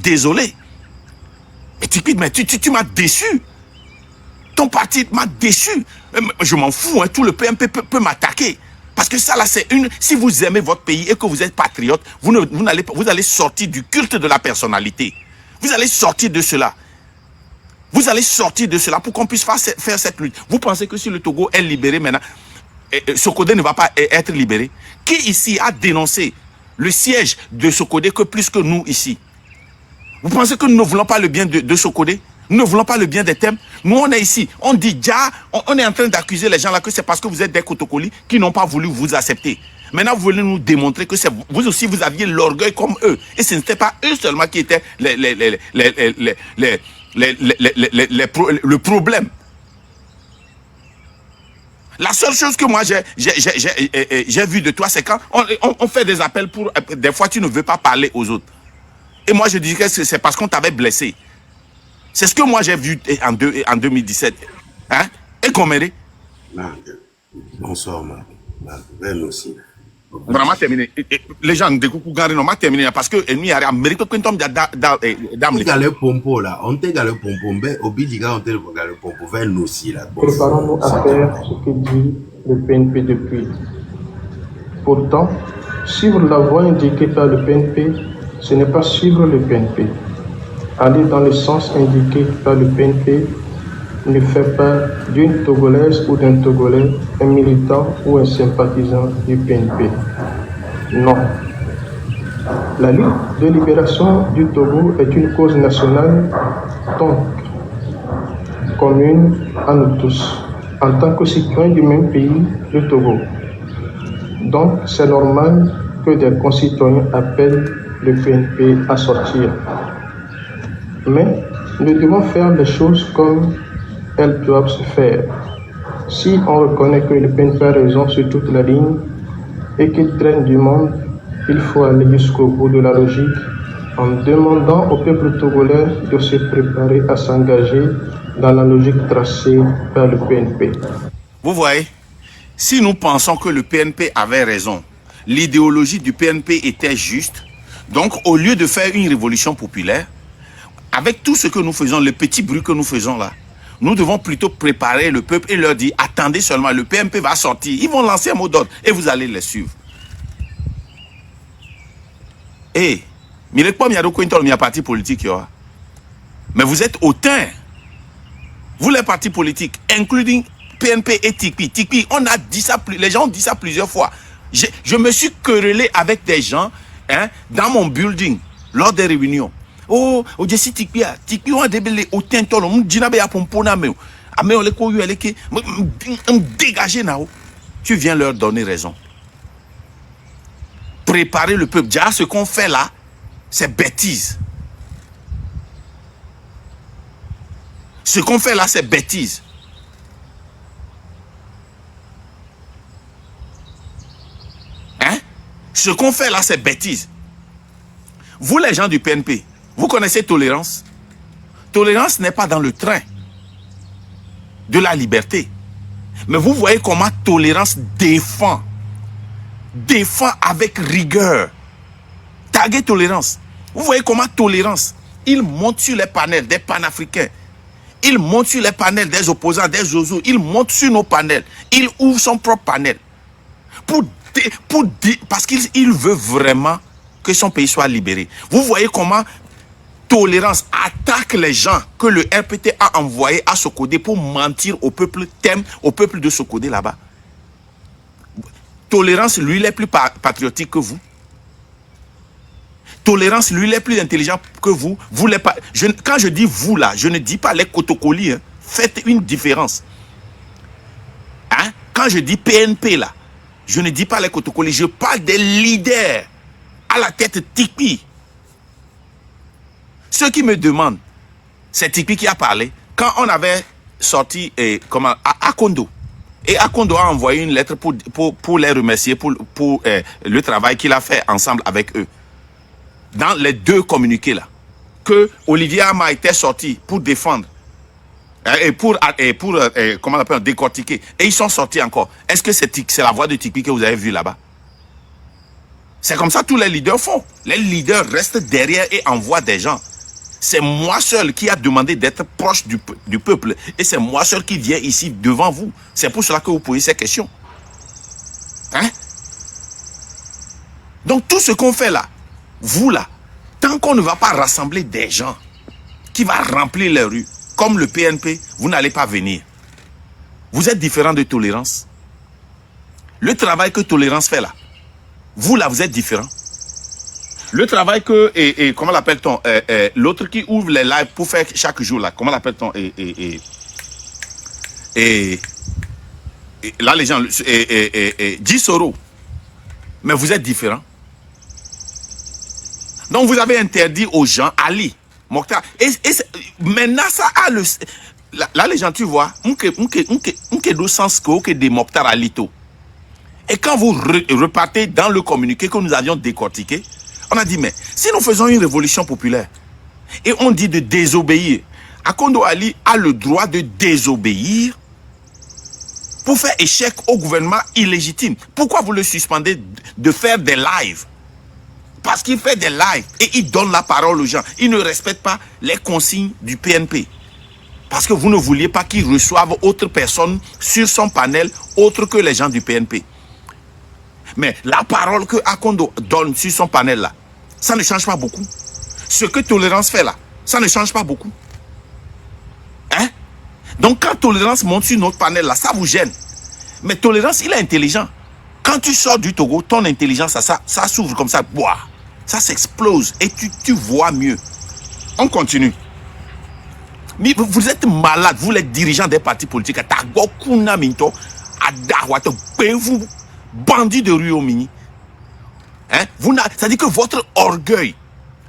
désolé. Mais Tikpi, mais tu m'as déçu. Ton parti m'a déçu. Je m'en fous, hein, tout le PNP peut m'attaquer. Parce que ça, là, c'est une... Si vous aimez votre pays et que vous êtes patriote, vous allez sortir du culte de la personnalité. Vous allez sortir de cela. Vous allez sortir de cela pour qu'on puisse faire cette lutte. Vous pensez que si le Togo est libéré maintenant, Sokodé ne va pas être libéré? Qui ici a dénoncé le siège de Sokodé que plus que nous ici? Vous pensez que nous ne voulons pas le bien de Sokodé? Nous ne voulons pas le bien des thèmes. Nous, on est ici. On dit déjà, on est en train d'accuser les gens là que c'est parce que vous êtes des Kotokoli qui n'ont pas voulu vous accepter. Maintenant, vous voulez nous démontrer que vous aussi, vous aviez l'orgueil comme eux. Et ce n'était pas eux seulement qui étaient le problème. La seule chose que moi j'ai vu de toi, c'est quand on fait des appels pour... Des fois, tu ne veux pas parler aux autres. Et moi, je dis que c'est parce qu'on t'avait blessé. C'est ce que moi j'ai vu en 2017. Hein? Et Komere? Bonsoir, Ben aussi. Vraiment terminé. Les gens de Koukou Gari n'ont pas terminé parce que l'ennemi a Amérique que quand on a galé pompo là, on te galé pompo, mais au bidiga on te galé pompo vers nous aussi là. Préparons-nous à faire ce que dit le PNP depuis. Pourtant, suivre la voie indiquée par le PNP, ce n'est pas suivre le PNP. Aller dans le sens indiqué par le PNP ne fait pas d'une Togolaise ou d'un Togolais un militant ou un sympathisant du PNP. Non. La lutte de libération du Togo est une cause nationale, donc commune à nous tous, en tant que citoyens du même pays, le Togo. Donc, c'est normal que des concitoyens appellent le PNP à sortir. Mais nous devons faire les choses comme elles doivent se faire. Si on reconnaît que le PNP a raison sur toute la ligne et qu'il traîne du monde, il faut aller jusqu'au bout de la logique en demandant au peuple togolais de se préparer à s'engager dans la logique tracée par le PNP. Vous voyez, si nous pensons que le PNP avait raison, l'idéologie du PNP était juste, donc au lieu de faire une révolution populaire, avec tout ce que nous faisons, le petit bruit que nous faisons là, nous devons plutôt préparer le peuple et leur dire, attendez seulement, le PNP va sortir. Ils vont lancer un mot d'ordre et vous allez les suivre. Et, il n'y a pas parti politique. Mais vous êtes hautains. Vous les partis politiques, including PNP et Tikpi. Tikpi, on a dit ça, les gens ont dit ça plusieurs fois. Je me suis querellé avec des gens dans mon building, lors des réunions. Oh, je suis Tikpi, on a débélé au tentolo, on dit à pompona mais on les couru, dégagé nao. Tu viens leur donner raison. Préparer le peuple. Déjà, ce qu'on fait là, c'est bêtise. Ce qu'on fait là, c'est bêtise. Hein? Ce qu'on fait là, c'est bêtise. Vous, les gens du PNP, vous connaissez tolérance? Tolérance n'est pas dans le train de la liberté. Mais vous voyez comment tolérance défend avec rigueur. Taguer tolérance. Vous voyez comment tolérance, il monte sur les panels des panafricains. Il monte sur les panels des opposants, des Zouzous. Il monte sur nos panels. Il ouvre son propre panel. Parce qu'il veut vraiment que son pays soit libéré. Vous voyez comment tolérance attaque les gens que le RPT a envoyés à Sokodé pour mentir au peuple au peuple de Sokodé là-bas. Tolérance, lui, il est plus patriotique que vous. Tolérance, lui, il est plus intelligent que vous. Quand je dis vous là, je ne dis pas les Kotokoli. Hein. Faites une différence. Hein? Quand je dis PNP là, je ne dis pas les Kotokoli. Je parle des leaders à la tête Tikpi. Ceux qui me demandent, c'est Tikpi qui a parlé. Quand on avait sorti à Kondo, et Akondo a envoyé une lettre pour les remercier pour le travail qu'il a fait ensemble avec eux. Dans les deux communiqués là, que Olivier Ama était sorti pour défendre et pour comment on appelle, décortiquer. Et ils sont sortis encore. Est-ce que c'est la voix de Tikpi que vous avez vue là-bas? C'est comme ça que tous les leaders font. Les leaders restent derrière et envoient des gens. C'est moi seul qui a demandé d'être proche du peuple. Et c'est moi seul qui viens ici devant vous. C'est pour cela que vous posez ces questions. Hein? Donc tout ce qu'on fait là, vous là, tant qu'on ne va pas rassembler des gens qui vont remplir les rues, comme le PNP, vous n'allez pas venir. Vous êtes différent de Tolérance. Le travail que Tolérance fait là, vous là, vous êtes différent. Le travail que, comment l'appelle-t-on, l'autre qui ouvre les lives pour faire chaque jour là, comment l'appelle-t-on, là les gens, 10 euros. Mais vous êtes différents. Donc vous avez interdit aux gens, Ali, Mokhtar, maintenant ça a le, là les gens tu vois, do sens que des Mokhtar Alito. Et quand vous repartez dans le communiqué que nous avions décortiqué, on a dit, mais si nous faisons une révolution populaire, et on dit de désobéir, Akondo Ali a le droit de désobéir pour faire échec au gouvernement illégitime. Pourquoi vous le suspendez de faire des lives? Parce qu'il fait des lives et il donne la parole aux gens. Il ne respecte pas les consignes du PNP. Parce que vous ne vouliez pas qu'il reçoive autre personne sur son panel autre que les gens du PNP. Mais la parole que Akondo donne sur son panel là, ça ne change pas beaucoup. Ce que Tolérance fait là, ça ne change pas beaucoup. Hein? Donc quand Tolérance monte sur notre panel là, ça vous gêne. Mais Tolérance, il est intelligent. Quand tu sors du Togo, ton intelligence, ça s'ouvre comme ça. Boah, ça s'explose et tu vois mieux. On continue. Mais vous êtes malade, vous les dirigeants des partis politiques. Vous bandits de rue au mini. Hein? C'est-à-dire que votre orgueil,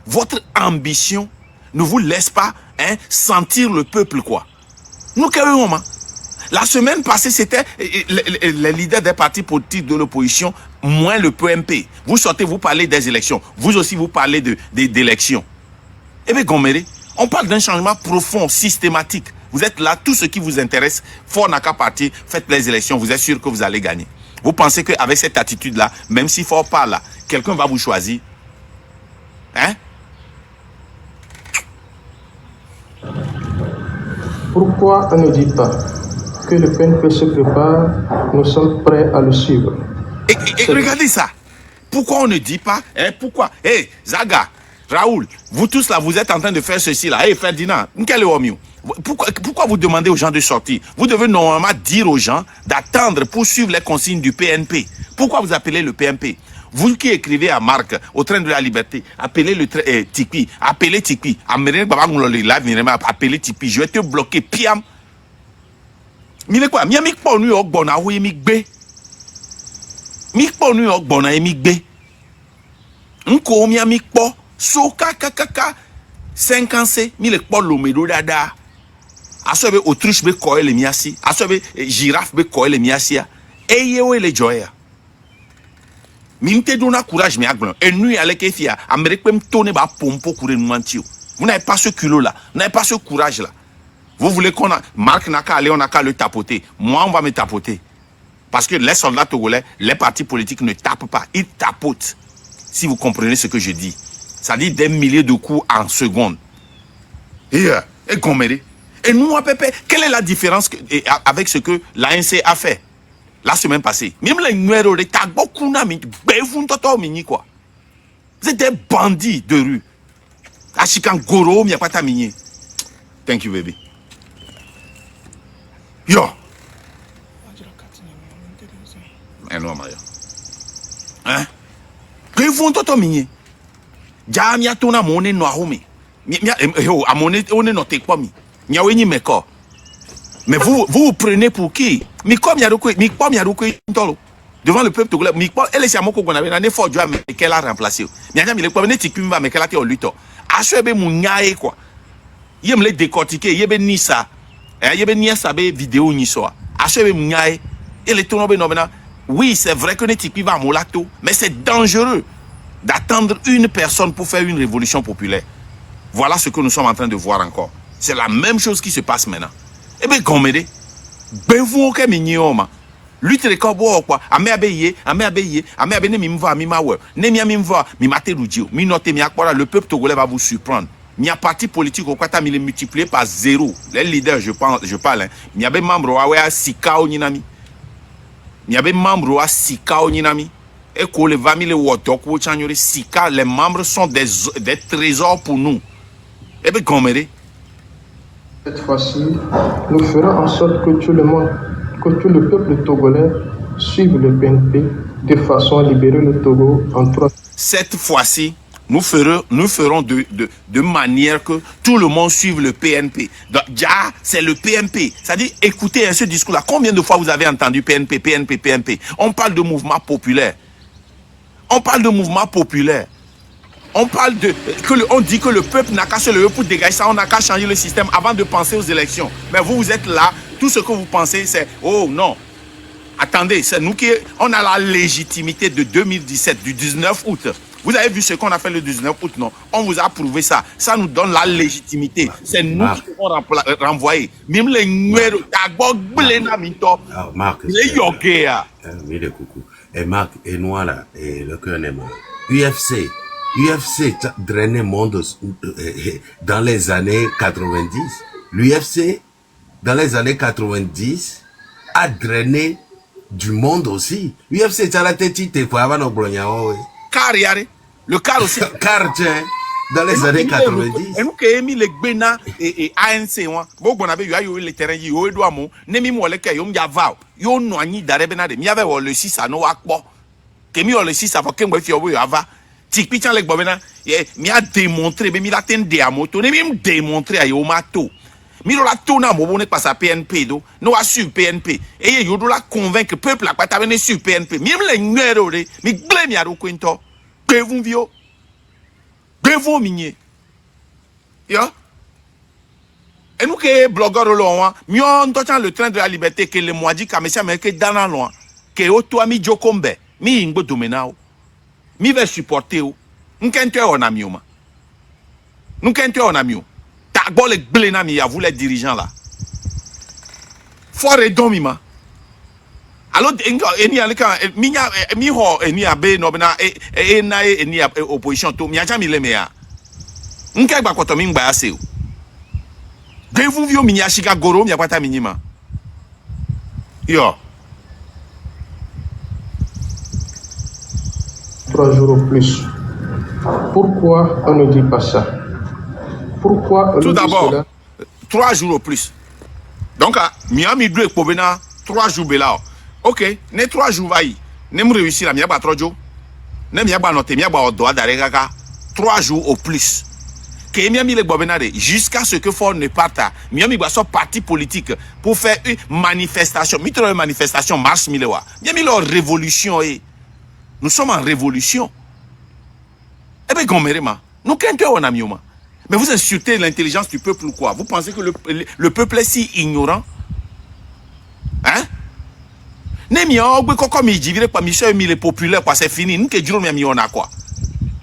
votre ambition ne vous laisse pas sentir le peuple, quoi. Nous, la semaine passée, c'était les leaders des partis politiques de l'opposition, moins le PMP. Vous sortez, vous parlez des élections. Vous aussi, vous parlez d'élections. Eh bien, Goméré, on parle d'un changement profond, systématique. Vous êtes là, tout ce qui vous intéresse, fort n'a qu'à partir, faites les élections, vous êtes sûr que vous allez gagner. Vous pensez qu'avec cette attitude-là, même s'il faut pas là, quelqu'un va vous choisir. Hein? Pourquoi on ne dit pas que le PNP se prépare, nous sommes prêts à le suivre? Et regardez ça. Pourquoi on ne dit pas, pourquoi? Zaga, Raoul, vous tous là, vous êtes en train de faire ceci là. Ferdinand, pourquoi vous demandez aux gens de sortir? Vous devez normalement dire aux gens d'attendre pour suivre les consignes du PNP. Pourquoi vous appelez le PNP? Vous qui écrivez à Marc, au train de la liberté, appelez le Tikpi, appelez Tikpi. Appelez Tikpi, je vais te bloquer. Piam. Mille quoi? Miami pour New York, bon, oui, migbe. Mik pour New York, bon, migbe. Nko Miami pour Soka kakaka 50 mille pour l'omedo dada. Asobe autruche be koe le miasi, asobe girafe be koe le miasia. Eyewe le joya. Mimte dona courage me agbon. Et nous avec Efia, Amérique me tourner ba pompo courir nuantio. Vous n'avez pas ce culot là, vous n'avez pas ce courage là. Vous voulez qu'on a Marc Naka aller, on a qu'à le tapoter. Moi on va me tapoter. Parce que les soldats togolais, les partis politiques ne tapent pas, ils tapotent. Si vous comprenez ce que je dis. Ça dit des milliers de coups en seconde. Et Goméré. Et nous, à Pépé, quelle est la différence avec ce que l'ANC a fait la semaine passée? Même les numéros de Tagbokuna, quoi. Vous êtes des bandits de rue. Achikan Goro, mi a pas ta minier. Thank you, baby. Yo. Non, Maria. Hein? Que vous toto minier. Jamia tona mone no ahome. Amone one no te kwa mi. Mais vous prenez pour qui? Devant le peuple togolais, elle est à mon qu'on avait un effort de qu'elle a remplacé. Mais il est pas venu tikuma mais qu'elle a été au lutte. Achebe munyae quoi. Il me les décortiquer, il ni ça. Il ni ça be vidéo ni ça. Achebe munyae. Elle est tombée maintenant. Oui, c'est vrai que ne tikuma molato, mais c'est dangereux d'attendre une personne pour faire une révolution populaire. Voilà ce que nous sommes en train de voir encore. C'est la même chose qui se passe maintenant. Eh bien, Goméré, ben vous ok mignoma. Lutte les corbeaux quoi. Ame abeye, ne mimva, mimawe. Ne mia mimva, mimate ludio. Minote mi akpora, le peuple togolais va vous surprendre. Il y a parti politique au Qatar, il est multiplié par 0. Les leaders, je parle. Il y a des membres à Sikao Ninami. Il y a des membres à Sikao Ninami. Et qu'on les va les Wotok, Sika, les membres sont des trésors pour nous. Et bien, comment? Cette fois-ci, nous ferons en sorte que tout le monde, que tout le peuple togolais suive le PNP de façon à libérer le Togo en 3. Cette fois-ci, nous ferons de manière que tout le monde suive le PNP. Donc, c'est le PNP. C'est-à-dire, écoutez ce discours-là. Combien de fois vous avez entendu PNP, PNP, PNP? On parle de mouvement populaire. On parle de mouvement populaire. On parle on dit que le peuple n'a qu'à se lever pour dégager ça, on n'a qu'à changer le système avant de penser aux élections. Mais vous êtes là, tout ce que vous pensez, c'est oh non. Attendez, c'est nous on a la légitimité de 2017, du 19 août. Vous avez vu ce qu'on a fait le 19 août, non? On vous a prouvé ça. Ça nous donne la légitimité. C'est nous qui devons renvoyer. Même les numéros, Marc, les yogues. coucou. Et Marc, et moi là, et le cœur est mort. UFC drainait monde dans les années 90. L'UFC, dans les années 90, a drainé du monde aussi. UFC, ça la tête, t'es quoi avant nos Car, le car aussi. Car, tiens, dans les années 90. Et nous qui avons mis les Gbena et ANC, bon, on avait eu les terrains, il y a eu des amours, nemi moi les cas, il y a vao, il y a noigni d'arébena, il y avait le 6 à nos akbo, qui mis le 6 à faut qu'il me fasse au ava. Tikpitan les bobena, il a démontré, mais il a tendu à moto, il a même démontré à Yomato. Mais il a tourné à mon pas sa PNP, nous a su PNP, et il a convaincre que le peuple a pas tavé sur PNP, même les numéros, mais glem ya roquento, que vous vio. Bevo minier. Ya? Et nous qui blogueurs loin, mieux entendant le train de la liberté que le mois dit qu'à monsieur américain dans la loin, que auto ami Jokombe, mi ingbo domenao, mi va supporter ou, n'kente on amioma. N'kente on amio. Tagbo le blena mi ya vous les dirigeants là. Fort et domima. Alors, eni alika mi ho eni abe no bena na eni opposition to mi aja mi lemea. Nka gba kwato mi ngba ase o. De vous vio mi ashika goro mi akwata minima. Yo. 3 jours au plus. Pourquoi on ne dit pas ça? Pourquoi on Tout ne dit d'abord, cela? 3 jours au plus. Donc, Miami Bleu Pobena, 3 jours belao. Ok, ne 3 jours vaille. Ne me réussir à miaba 3 jours. Ne miaba noté, miaba odoa d'aregaga. 3 jours au plus. Que Miami le Bobenade, jusqu'à ce que Ford ne parte. Miami va son parti politique pour faire une manifestation. Mitra une manifestation mars milewa. Miami leur révolution. Nous sommes en révolution. Eh bien, Gomerema, nous qu'est-ce qu'on a mis? Mais vous insultez l'intelligence du peuple ou quoi? Vous pensez que le peuple est si ignorant? Hein? C'est fini.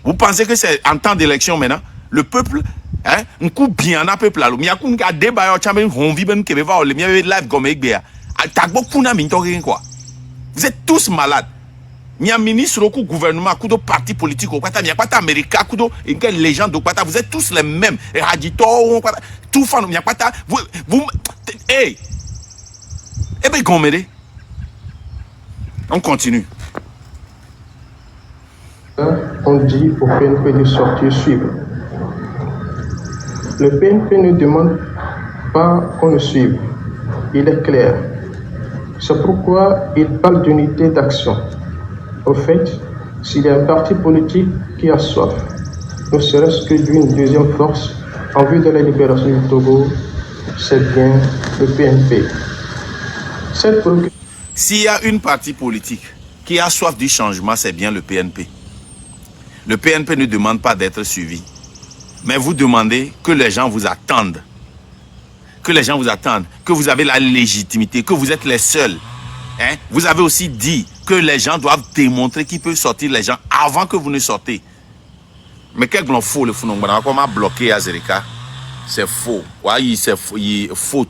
Vous pensez que c'est en temps d'élection maintenant? Le peuple, hein? Un coup bien à peuple là. Vous êtes tous malades. Il y a un ministre au gouvernement, coup de parti politique, il n'y a pas d'Américain, coup de légende, vous êtes tous les mêmes. Tout fan, il n'y a pas de. Vous. Hey! Eh bien, Goméré. On continue. On dit au PNP de sortir suivre. Le PNP ne demande pas qu'on le suive. Il est clair. C'est pourquoi il parle d'unité d'action. Au fait, s'il y a un parti politique qui a soif, ne serait-ce que d'une deuxième force en vue de la libération du Togo, c'est bien le PNP. S'il y a une partie politique qui a soif du changement, c'est bien le PNP. Le PNP ne demande pas d'être suivi. Mais vous demandez que les gens vous attendent. Que les gens vous attendent. Que vous avez la légitimité. Que vous êtes les seuls. Hein? Vous avez aussi dit que les gens doivent démontrer qu'ils peuvent sortir les gens avant que vous ne sortez. Mais quel blanc faux le fou. On m'a bloqué à Zerika. C'est faux. Ouais, c'est faux. Il est faux.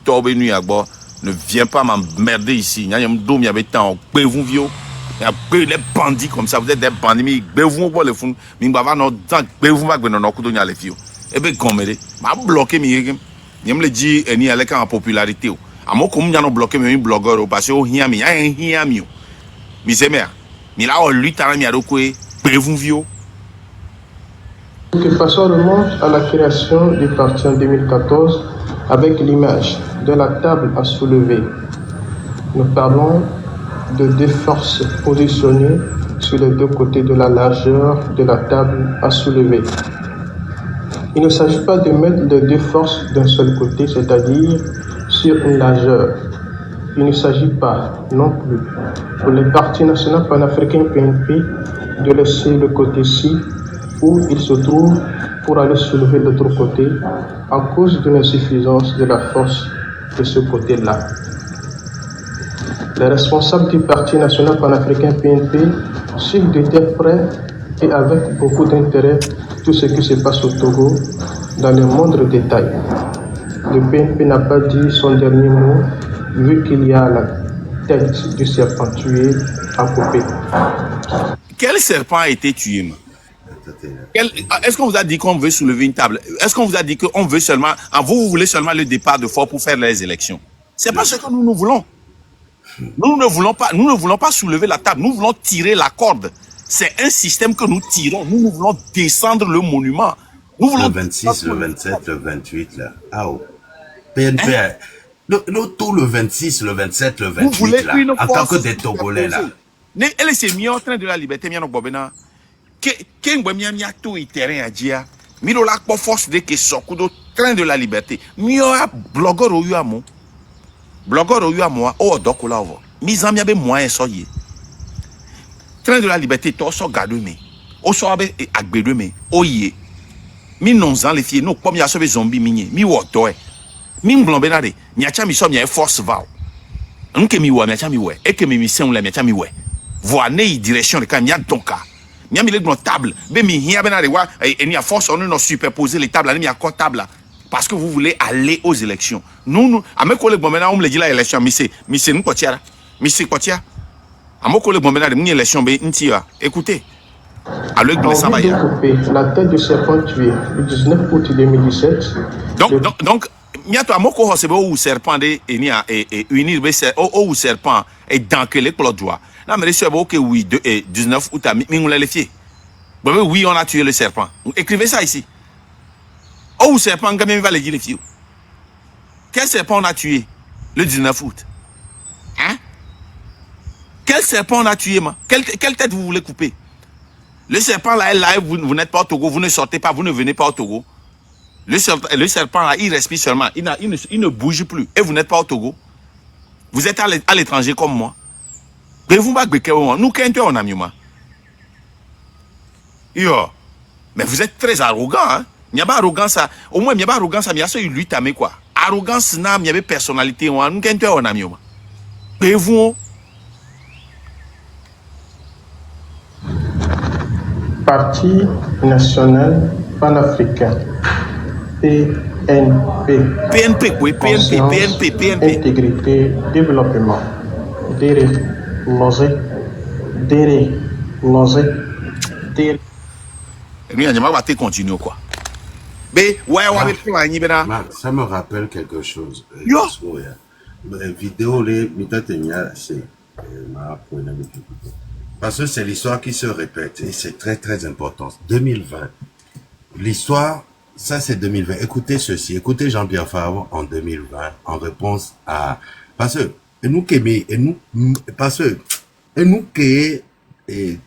Ne viens pas m'emmerder ici. Il y a un dôme, il y avait tant. Les bandits comme ça, vous êtes des bandits. Mais vous, les fous. Mais vous avez un temps. Vous avez un coup de les filles. Et bien, comme m'a bloqué, je me dit, il y a la popularité. À moi, comme je bloqué, mes blogueurs, parce que il y a un mieux. Mais c'est merde. Mais là, on lui, t'as mis à l'eau, vous vieux. Que passons le monde à la création du parti en 2014 avec l'image de la table à soulever. Nous parlons de deux forces positionnées sur les deux côtés de la largeur de la table à soulever. Il ne s'agit pas de mettre les deux forces d'un seul côté, c'est-à-dire sur une largeur. Il ne s'agit pas non plus pour le Parti national panafricain PNP de laisser le côté-ci où il se trouve pour aller soulever l'autre côté à cause de l'insuffisance de la force de ce côté-là. Les responsables du Parti national panafricain PNP suivent de très près et avec beaucoup d'intérêt tout ce qui se passe au Togo dans les moindres détails. Le PNP n'a pas dit son dernier mot vu qu'il y a la tête du serpent tué à couper. Quel serpent a été tué, man? Est-ce qu'on vous a dit qu'on veut soulever une table? Est-ce qu'on vous a dit qu'on veut seulement, vous voulez seulement le départ de Fort pour faire les élections? C'est pas ce que nous voulons. Nous ne voulons pas soulever la table. Nous voulons tirer la corde. C'est un système que nous tirons. Nous voulons descendre le monument. Nous voulons le 26, le 27, le 28, là. Ah, oh. PNP, hein? Tout le 26, le 27, le 28, là. En tant que des Togolais, là. Elle s'est mise en train de la liberté, miano bobena. Qu'est-ce que mia tout terrain à dire? Miro la force de que sokudo train de la liberté. Mio a blogueur au yuamo. Blogueur au yuamo o dokola ovo. Mis en miabe moyen soye. Train de la liberté to so gado me. O so abe agbedo me. Oye. Mi non zan les filles no pom ya so be zombie minye. Mi wo doe. Mi mblombe na de. Mi acha mi so mi force val. Nke mi wa mi acha mi we. E ke mi sen la mi acha mi we. Voir ne direction de quand mi a donka. Mi mis les table, mais mi hia ben wa et ni a force on nous superposer les tables, ni a quoi table parce que vous voulez aller aux élections. Nous à mes collègues bon maintenant on me dit la élection mi c'est nous kotia. Mi c'est kotia. À mes collègues bon maintenant mi élection be ntia. Écoutez. Alors la tête du serpent tué le 19 août 2017. Donc miato amoko hosebe ou serpent de ni a et unir be ou serpent et dans que les clos droit. Non, mais c'est bon que oui, 19 août, oui, on a tué le serpent. Écrivez ça ici. Oh, serpent, quand même, va les dire les filles. Quel serpent on a tué le 19 août? Hein? Quel serpent on a tué, man? Quelle tête vous voulez couper? Le serpent là, vous n'êtes pas au Togo, vous ne sortez pas, vous ne venez pas au Togo. Le serpent là, il respire seulement, il ne bouge plus. Et vous n'êtes pas au Togo. Vous êtes à l'étranger comme moi. Nous, on a mieux. Mais vous êtes très arrogant, hein? Il n'y a pas arrogance, au moins il n'y a pas arrogance, mais il y a ça, lui, t'as quoi? Arrogance, il y a personnalité, nous, on a mieux. Mais vous, Parti national panafricain, PNP. PNP, oui, PNP. Intégrité, développement. Continue quoi. Mais ça me rappelle quelque chose. Vidéo parce que c'est l'histoire qui se répète et c'est très très important. 2020. L'histoire, ça c'est 2020. Écoutez ceci, écoutez Jean-Pierre Favre en 2020 en réponse à parce que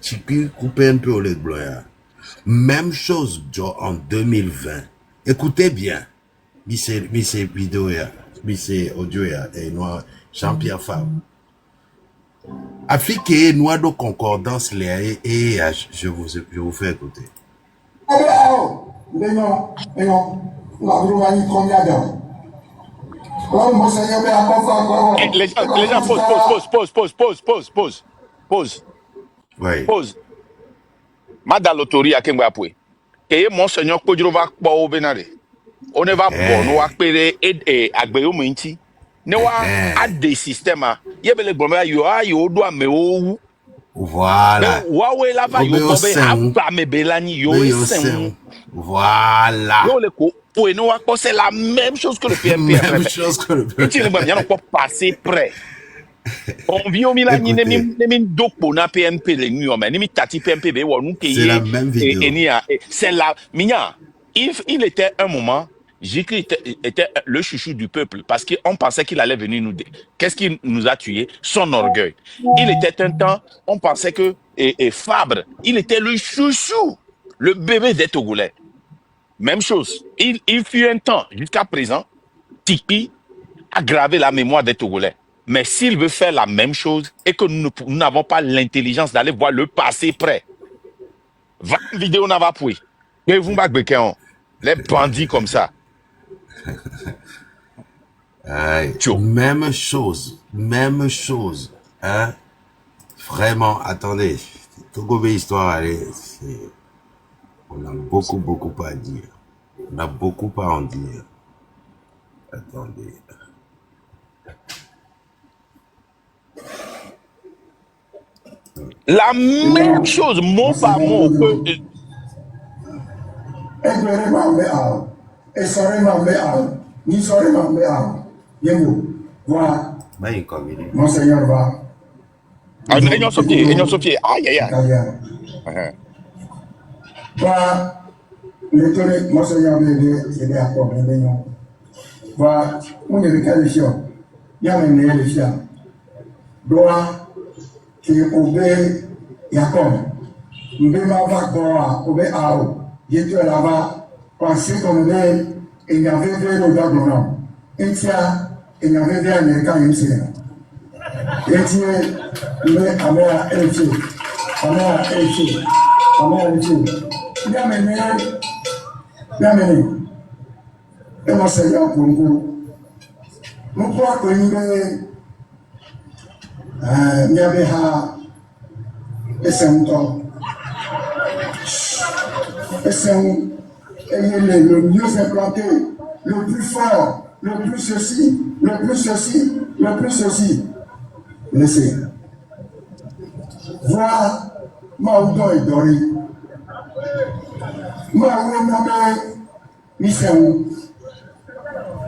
Chipi coupé un peu au lait blanc. Même chose en 2020. Écoutez bien. Missé vidéo missé audio et noir Jean-Pierre Favre. Afrique et noir de concordance les et je vous fais écouter. Les gens, pause. Oui. Pause. Madame l'autorité à Kengwapoué. Que Monseigneur Kodjova Kpo Benare. On ne va pas nous appeler et Agbeyo Ne wa a des systèmes. Yebele Gomera, you are you do a me. Voilà. Huawei là va yo Obéo bobe sen. abame belani yo Obéo sen. sen. Voilà. Yo le ko no c'est la même chose que le PMP a Même fait. chose que le Et tu ne vas pas passer près. On vit au Milan ni Écoutez, mi dokpo na PNP le nu mais ni mi tati PNP be wo nu c'est la même vidéo. c'est la minya. Il était un moment Jikri était le chouchou du peuple parce qu'on pensait qu'il allait venir nous. Qu'est-ce qui nous a tués? Son orgueil. Il était un temps, on pensait que et Fabre, il était le chouchou, le bébé des Togolais. Même chose. Il fut un temps, jusqu'à présent, Tiki a gravé la mémoire des Togolais. Mais s'il veut faire la même chose et que nous n'avons pas l'intelligence d'aller voir le passé près, va une vidéo n'a pas pris. Mais vous les bandits comme ça. Aïe, même chose. Hein? Vraiment, attendez. Togo histoire, allez, on a beaucoup à dire. On a beaucoup à en dire. Attendez. La même chose, mot par mot. Monseigneur va. Ayant Sophie. Aïe, aïe, aïe. Le Monseigneur est d'accord, va, on est le cas de chien. Il y a un le chien. Doit qui obéit Jacob. Mbema va quoi, obéit à eux. Jésus est là-bas, pensez comme il y avait deux d'Aglonam. Et tiens, il y avait des Américains ici. Et tiens, mais Américain est ici. Bien mené. Et mon Seigneur pour nous. Nous croyons que nous avons le mieux implanté, le plus fort, le plus ceci. Laissez. Voir Maoudon et Dori. Maoudon nommé Misséou.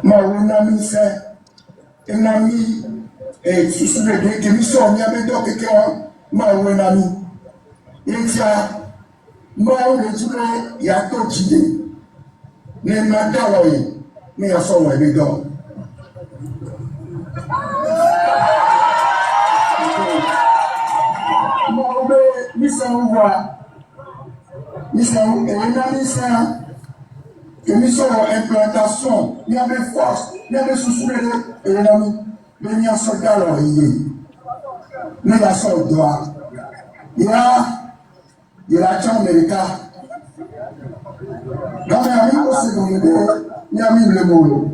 Maoudon Misé. Un ami et sous le dé que nous sommes, il y avait donc quelqu'un, Maoudon ami. Il dit à Maoudon il y a tout dit. Ne m'adore, mais il y a son évident. Mission et une mission que mission implantation, il y avait force, il y avait sous-soulé et l'ennemi, mais il y a soldat là, mais il y a soldat. Il y a Jean Américain. Dans les amis, il y a mis le mot.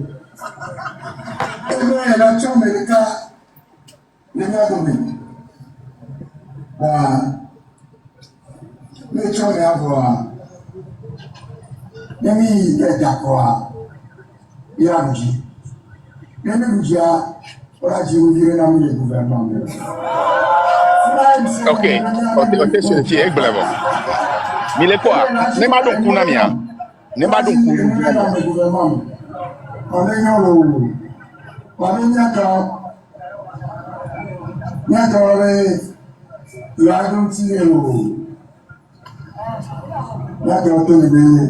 Et mais la Jean Américain, il y a donné. Les gens à voir. Les mis d'accord. Il y a un dit. Les gens on a dit vous direz dans le gouvernement. Ok, c'est le fier, mais les quoi? Ne m'a donc kunamia. Ne m'a donc gouvernement. On est dans le. On est Yàtọ̀ tó lè bẹ̀rẹ̀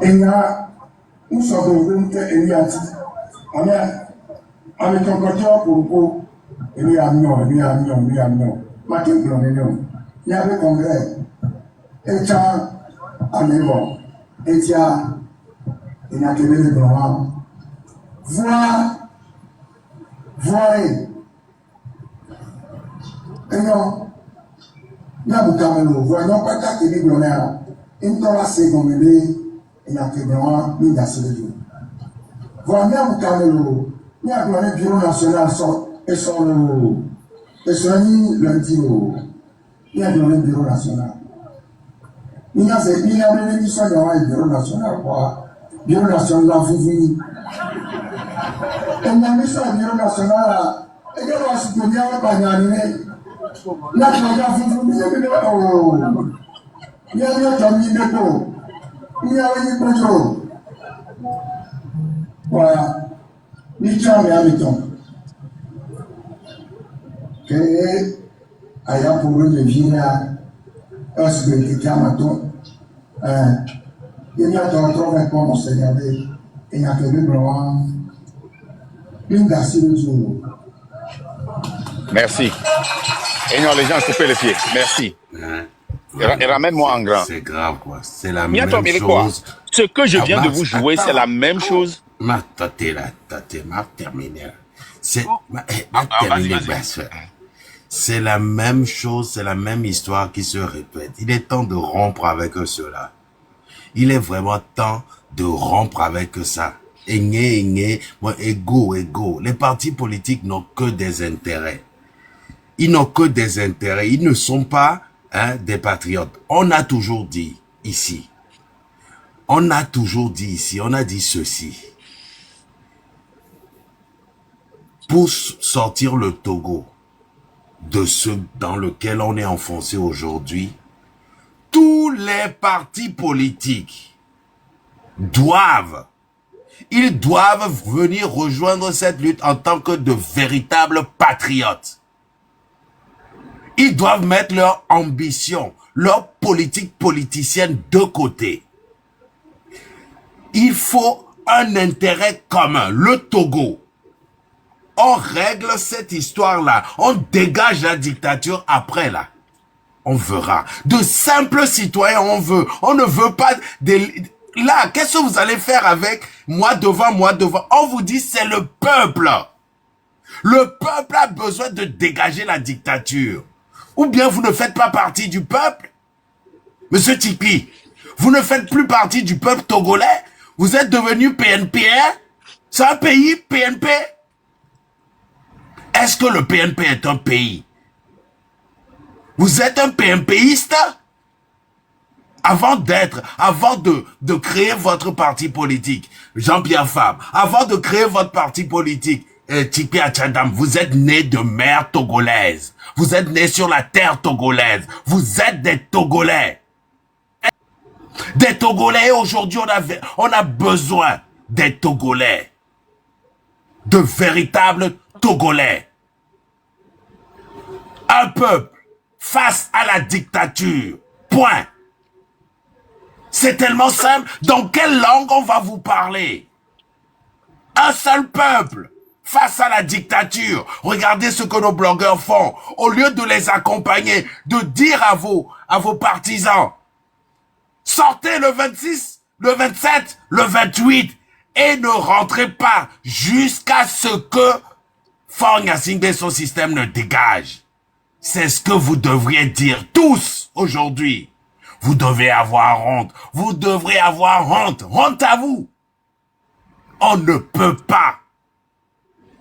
èèyàn ń sọ̀rọ̀ òun tẹ́ èrí àti àmì kọ̀kọ̀jọ́ òpòròpó èrí àmìyàn mákèkìrọ̀ nínú ní abẹ́ kọ̀ngrẹ̀ ẹ̀chá àmìwọ̀ ẹ̀chá ìyàkẹ̀lẹ̀ ìbọ̀wá voire èèyàn ní àbùkàmẹ́lò voyant pàtàkì ní ìgbọ̀nà ìtọ́lá sí gọ̀mẹ̀lẹ́ ìyàkẹ̀gbọ̀nwá ní ìdásílẹ̀jù voyant ní àbùkàmẹ́lò ní àgbọ̀nà bureau national ẹ̀sọ́ ní lundi ní àgbọ̀nà bureau national ní àṣẹ ní abẹ́rẹ́ ní sọ́yàwá bureau national wà bureau national fúnfún ní ẹ̀yà ní sọ́ bureau national Et que moi, je peux bien pas gagner. Là, tu vas faire fou, oh. Il y a bien comme il me faut. Il y a rien de trop. Voilà. Nichon et Amiton. Que aya pour le vina, est-ce que tu as maton? Il y a trop répondre, Seigneur. Il y a que le blanc. Une garcie de jour. Merci. Ignore les gens, coupez les pieds. Merci. Et ramène-moi en grand. C'est grave, quoi. C'est la Miatom, même il est quoi? chose. Ce que je viens de vous jouer, c'est la même chose. Ma terminé. C'est c'est la même chose, c'est la même histoire qui se répète. Il est temps de rompre avec cela. Il est vraiment temps de rompre avec ça. Ego. Les partis politiques n'ont que des intérêts. Ils n'ont que des intérêts. Ils ne sont pas des patriotes. On a toujours dit ici. On a dit ceci. Pour sortir le Togo de ce dans lequel on est enfoncé aujourd'hui, tous les partis politiques doivent venir rejoindre cette lutte en tant que de véritables patriotes. Ils doivent mettre leur ambition, leur politique politicienne de côté. Il faut un intérêt commun, le Togo. On règle cette histoire-là. On dégage la dictature après, là. On verra. De simples citoyens, on veut. On ne veut pas des... Là, qu'est-ce que vous allez faire avec moi devant? On vous dit, c'est le peuple. Le peuple a besoin de dégager la dictature. Ou bien vous ne faites pas partie du peuple. Monsieur Tipi, vous ne faites plus partie du peuple togolais. Vous êtes devenu PNP. C'est un pays, PNP. Est-ce que le PNP est un pays? Vous êtes un PNPiste? Avant de créer votre parti politique, Jean-Pierre Fabre, avant de créer votre parti politique, Tipi Achadam, vous êtes né de mère togolaise. Vous êtes né sur la terre togolaise. Vous êtes des Togolais. Des Togolais, aujourd'hui, on a besoin des Togolais. De véritables Togolais. Un peuple face à la dictature. Point. C'est tellement simple. Dans quelle langue on va vous parler? Un seul peuple face à la dictature. Regardez ce que nos blogueurs font. Au lieu de les accompagner, de dire à vos partisans, sortez le 26, le 27, le 28 et ne rentrez pas jusqu'à ce que Faure Gnassingbé, son système ne dégage. C'est ce que vous devriez dire tous aujourd'hui. Vous devez avoir honte. Vous devrez avoir honte. Honte à vous. On ne peut pas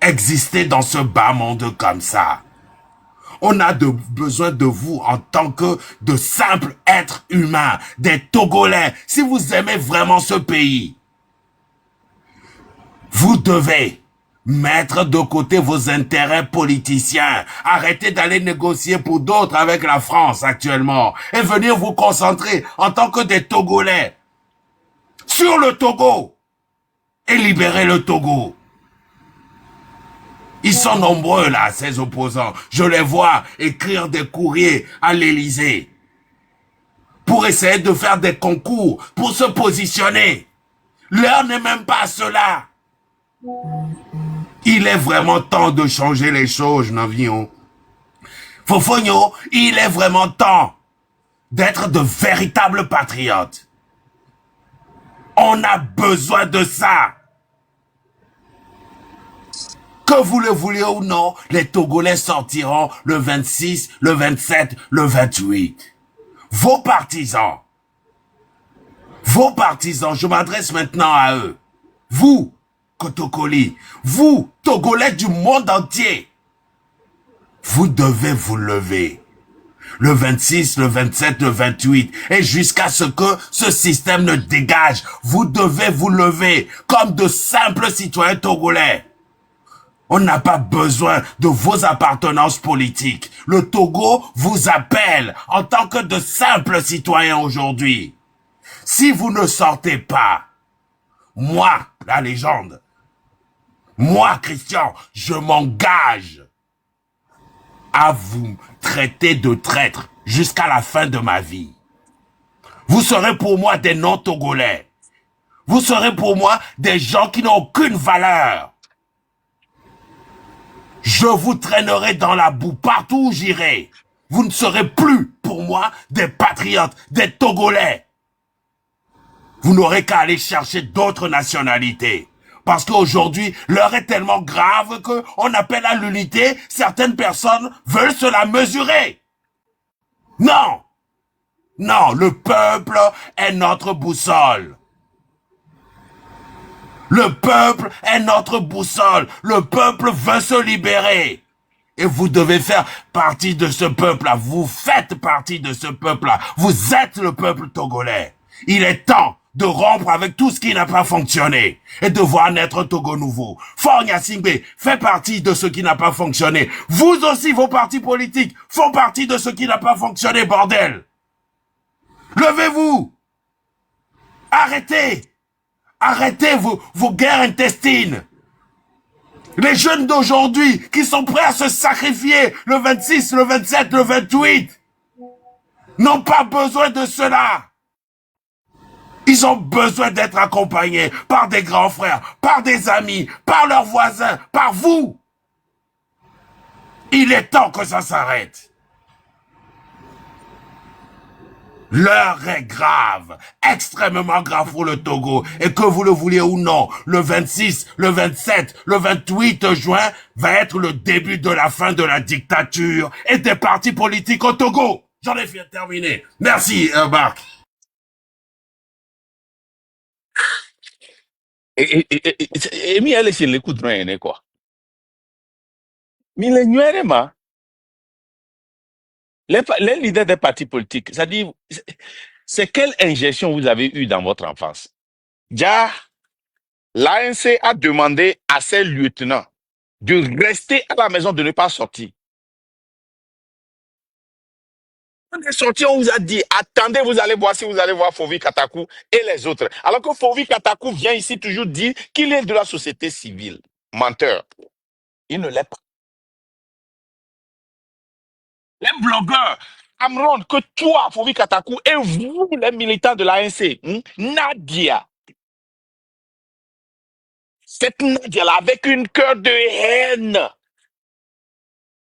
exister dans ce bas monde comme ça. On a besoin de vous en tant que de simples êtres humains, des Togolais. Si vous aimez vraiment ce pays, vous devez mettre de côté vos intérêts politiciens. Arrêtez d'aller négocier pour d'autres avec la France actuellement et venir vous concentrer en tant que des Togolais sur le Togo et libérer le Togo. Ils sont nombreux là, ces opposants. Je les vois écrire des courriers à l'Élysée pour essayer de faire des concours, pour se positionner. L'heure n'est même pas à cela. Il est vraiment temps de changer les choses, Navion. Fofogno, il est vraiment temps d'être de véritables patriotes. On a besoin de ça. Que vous le vouliez ou non, les Togolais sortiront le 26, le 27, le 28. Vos partisans, je m'adresse maintenant à eux. Vous, Kotokoli, vous, Togolais du monde entier, vous devez vous lever. Le 26, le 27, le 28, et jusqu'à ce que ce système ne dégage, vous devez vous lever comme de simples citoyens togolais. On n'a pas besoin de vos appartenances politiques. Le Togo vous appelle en tant que de simples citoyens aujourd'hui. Si vous ne sortez pas, moi, la légende, moi, Christian, je m'engage à vous traiter de traître jusqu'à la fin de ma vie. Vous serez pour moi des non-togolais. Vous serez pour moi des gens qui n'ont aucune valeur. Je vous traînerai dans la boue partout où j'irai. Vous ne serez plus, pour moi, des patriotes, des Togolais. Vous n'aurez qu'à aller chercher d'autres nationalités. Parce qu'aujourd'hui, l'heure est tellement grave qu'on appelle à l'unité. Certaines personnes veulent se la mesurer. Non! Non, le peuple est notre boussole. Le peuple est notre boussole. Le peuple veut se libérer. Et vous devez faire partie de ce peuple-là. Vous faites partie de ce peuple-là. Vous êtes le peuple togolais. Il est temps de rompre avec tout ce qui n'a pas fonctionné et de voir naître un Togo nouveau. Faure Gnassingbé fait partie de ce qui n'a pas fonctionné. Vous aussi, vos partis politiques font partie de ce qui n'a pas fonctionné, bordel. Levez-vous. Arrêtez. Arrêtez vos guerres intestines. Les jeunes d'aujourd'hui qui sont prêts à se sacrifier le 26, le 27, le 28 n'ont pas besoin de cela. Ils ont besoin d'être accompagnés par des grands frères, par des amis, par leurs voisins, par vous. Il est temps que ça s'arrête. L'heure est grave, extrêmement grave pour le Togo. Et que vous le vouliez ou non, le 26, le 27, le 28 juin va être le début de la fin de la dictature et des partis politiques au Togo. J'en ai terminé. Merci, Marc. Et mi elle c'est l'écoute rien quoi. Mi le nuere ma. Les leaders des partis politiques, c'est-à-dire, c'est quelle ingestion vous avez eue dans votre enfance? Déjà, l'ANC a demandé à ses lieutenants de rester à la maison, de ne pas sortir. On est sorti, on vous a dit, attendez, vous allez voir si vous allez voir Fovi Katakou et les autres. Alors que Fovi Katakou vient ici toujours dire qu'il est de la société civile. Menteur. Il ne l'est pas. Les blogueurs, Amron, que toi, Fovi Katakou, et vous, les militants de l'ANC, Nadia, cette Nadia-là, avec une cœur de haine,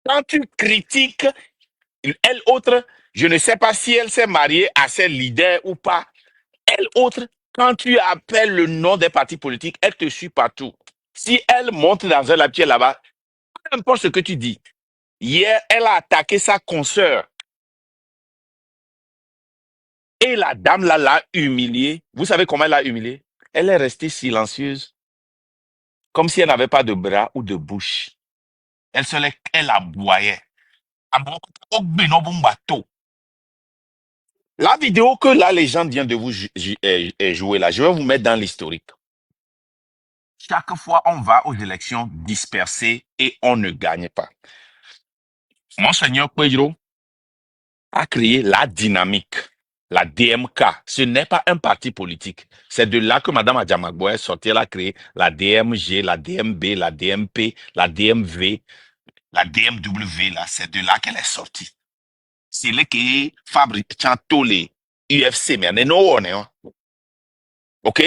quand tu critiques, elle autre, je ne sais pas si elle s'est mariée à ses leaders ou pas, elle autre, quand tu appelles le nom des partis politiques, elle te suit partout. Si elle monte dans un lapier là-bas, peu importe ce que tu dis. Hier, elle a attaqué sa consoeur. Et la dame là l'a humiliée. Vous savez comment elle l'a humiliée? Elle est restée silencieuse, comme si elle n'avait pas de bras ou de bouche. Elle aboyait. La vidéo que la légende vient de vous jouer là, je vais vous mettre dans l'historique. Chaque fois, on va aux élections dispersées et on ne gagne pas. Monseigneur Pedro a créé la dynamique, la DMK. Ce n'est pas un parti politique. C'est de là que Mme Adjamagbo est sortie. Elle a créé la DMG, la DMB, la DMP, la DMV, la DMW. C'est de là qu'elle est sortie. C'est là que fabriquent tous les UFC. Mais non, OK?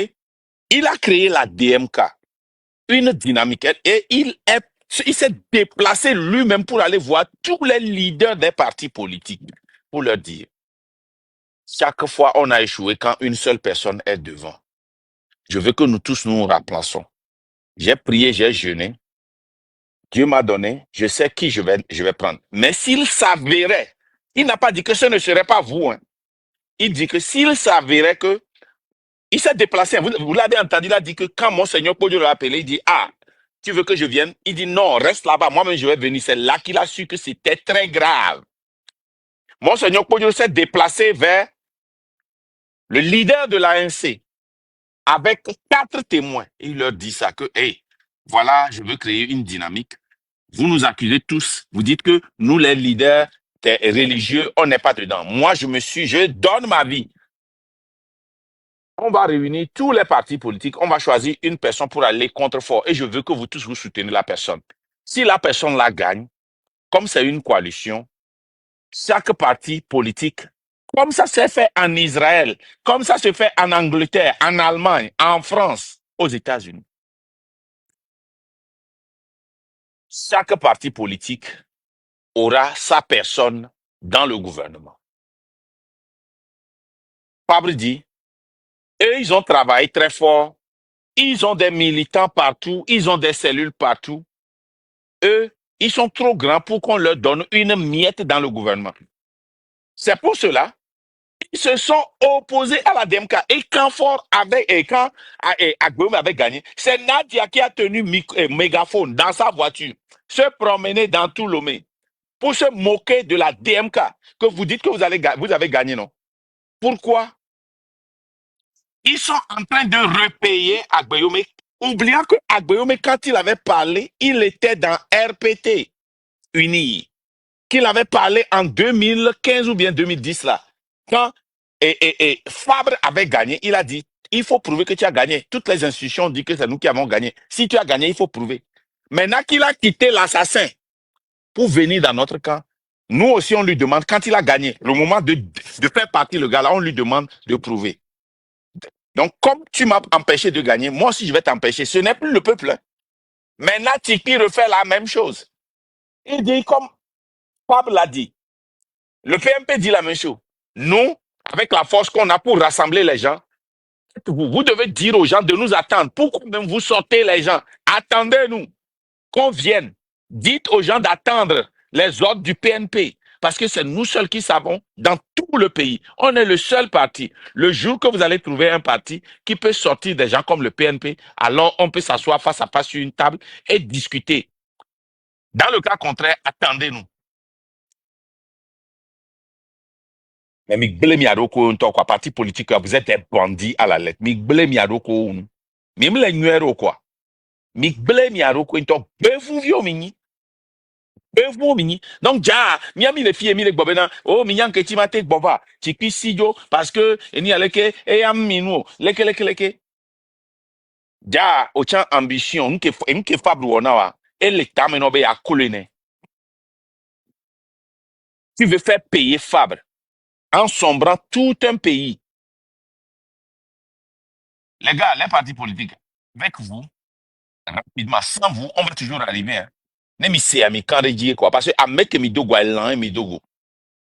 Il a créé la DMK, une dynamique. Et il s'est déplacé lui-même pour aller voir tous les leaders des partis politiques pour leur dire, chaque fois on a échoué quand une seule personne est devant. Je veux que nous tous nous remplaçons. J'ai prié, j'ai jeûné. Dieu m'a donné, je sais qui je vais prendre. Mais s'il s'avérait, il n'a pas dit que ce ne serait pas vous. Hein. Il dit que s'il s'avérait que il s'est déplacé. Vous l'avez entendu, il a dit que quand Monseigneur Podio l'a appelé, il dit, ah, tu veux que je vienne? Il dit, non, reste là-bas, moi-même je vais venir. C'est là qu'il a su que c'était très grave. Monseigneur Podio s'est déplacé vers le leader de l'ANC avec 4 témoins. Il leur dit ça, que, hey, Voilà, je veux créer une dynamique. Vous nous accusez tous. Vous dites que nous, les leaders des religieux, on n'est pas dedans. Moi, je donne ma vie. On va réunir tous les partis politiques. On va choisir une personne pour aller contre fort. Et je veux que vous tous vous souteniez la personne. Si la personne la gagne, comme c'est une coalition, chaque parti politique, comme ça s'est fait en Israël, comme ça se fait en Angleterre, en Allemagne, en France, aux États-Unis, chaque parti politique aura sa personne dans le gouvernement. Fabre dit, eux, ils ont travaillé très fort, ils ont des militants partout, ils ont des cellules partout. Eux, ils sont trop grands pour qu'on leur donne une miette dans le gouvernement. C'est pour cela qu'ils se sont opposés à la DMK. Et quand Ford avait, et quand Agboume avait gagné, c'est Nadia qui a tenu mégaphone dans sa voiture, se promener dans tout Lomé pour se moquer de la DMK, que vous dites que vous avez gagné, non? Pourquoi? Ils sont en train de repayer Agboume, oubliant que Agboume, quand il avait parlé, il était dans RPT Uni, qu'il avait parlé en 2015 ou bien 2010 là. Quand Fabre avait gagné, il a dit, il faut prouver que tu as gagné. Toutes les institutions disent que c'est nous qui avons gagné. Si tu as gagné, il faut prouver. Maintenant qu'il a quitté l'assassin pour venir dans notre camp, nous aussi on lui demande, quand il a gagné, le moment de faire partie le gars là, on lui demande de prouver. Donc comme tu m'as empêché de gagner, moi aussi je vais t'empêcher. Ce n'est plus le peuple. Hein. Maintenant Tiki refait la même chose. Il dit comme Fabre l'a dit, le PMP dit la même chose. Nous, avec la force qu'on a pour rassembler les gens, vous devez dire aux gens de nous attendre. Pourquoi même vous sortez les gens? Attendez-nous, qu'on vienne. Dites aux gens d'attendre les ordres du PNP. Parce que c'est nous seuls qui savons dans tout le pays. On est le seul parti. Le jour que vous allez trouver un parti qui peut sortir des gens comme le PNP, alors on peut s'asseoir face à face sur une table et discuter. Dans le cas contraire, attendez-nous. Mais Migble Miadoko, quoi, parti politique, vous êtes des bandits à la lettre. Migble Miadoko, même les numéros, quoi. Migble Miadoko, bevu vio mini. Bevu mini. Donc, ja, miami les filles, mi les bobena, oh, minyan que timate boba, tikpi sijo, parce que, ni aleke, e am minu, leke. Ja, ochan ambition, nke fabru onawa, et l'état menobe a colonné. Tu veux faire payer Fabre en sombrant tout un pays. Les gars, les partis politiques, avec vous, rapidement, sans vous, on va toujours arriver. Hein. Nem c'est ami quand quoi. Parce que à mec mi dogo elan mi dogo.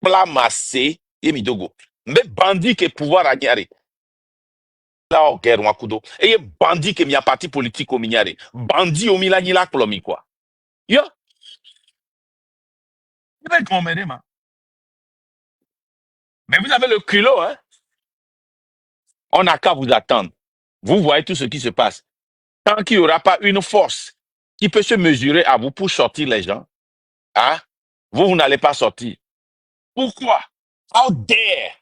Pla massé et mi dogo. Mais bandit que pouvoir à niare. Là au guerre wa kudo. Et bandit que mi a parti politique au mignare. Bandit au milani la plomi quoi. Yo, vous êtes gommé, man. Mais vous avez le culot, hein. On n'a qu'à vous attendre. Vous voyez tout ce qui se passe. Tant qu'il n'y aura pas une force qui peut se mesurer à vous pour sortir les gens, hein, vous n'allez pas sortir. Pourquoi? How dare?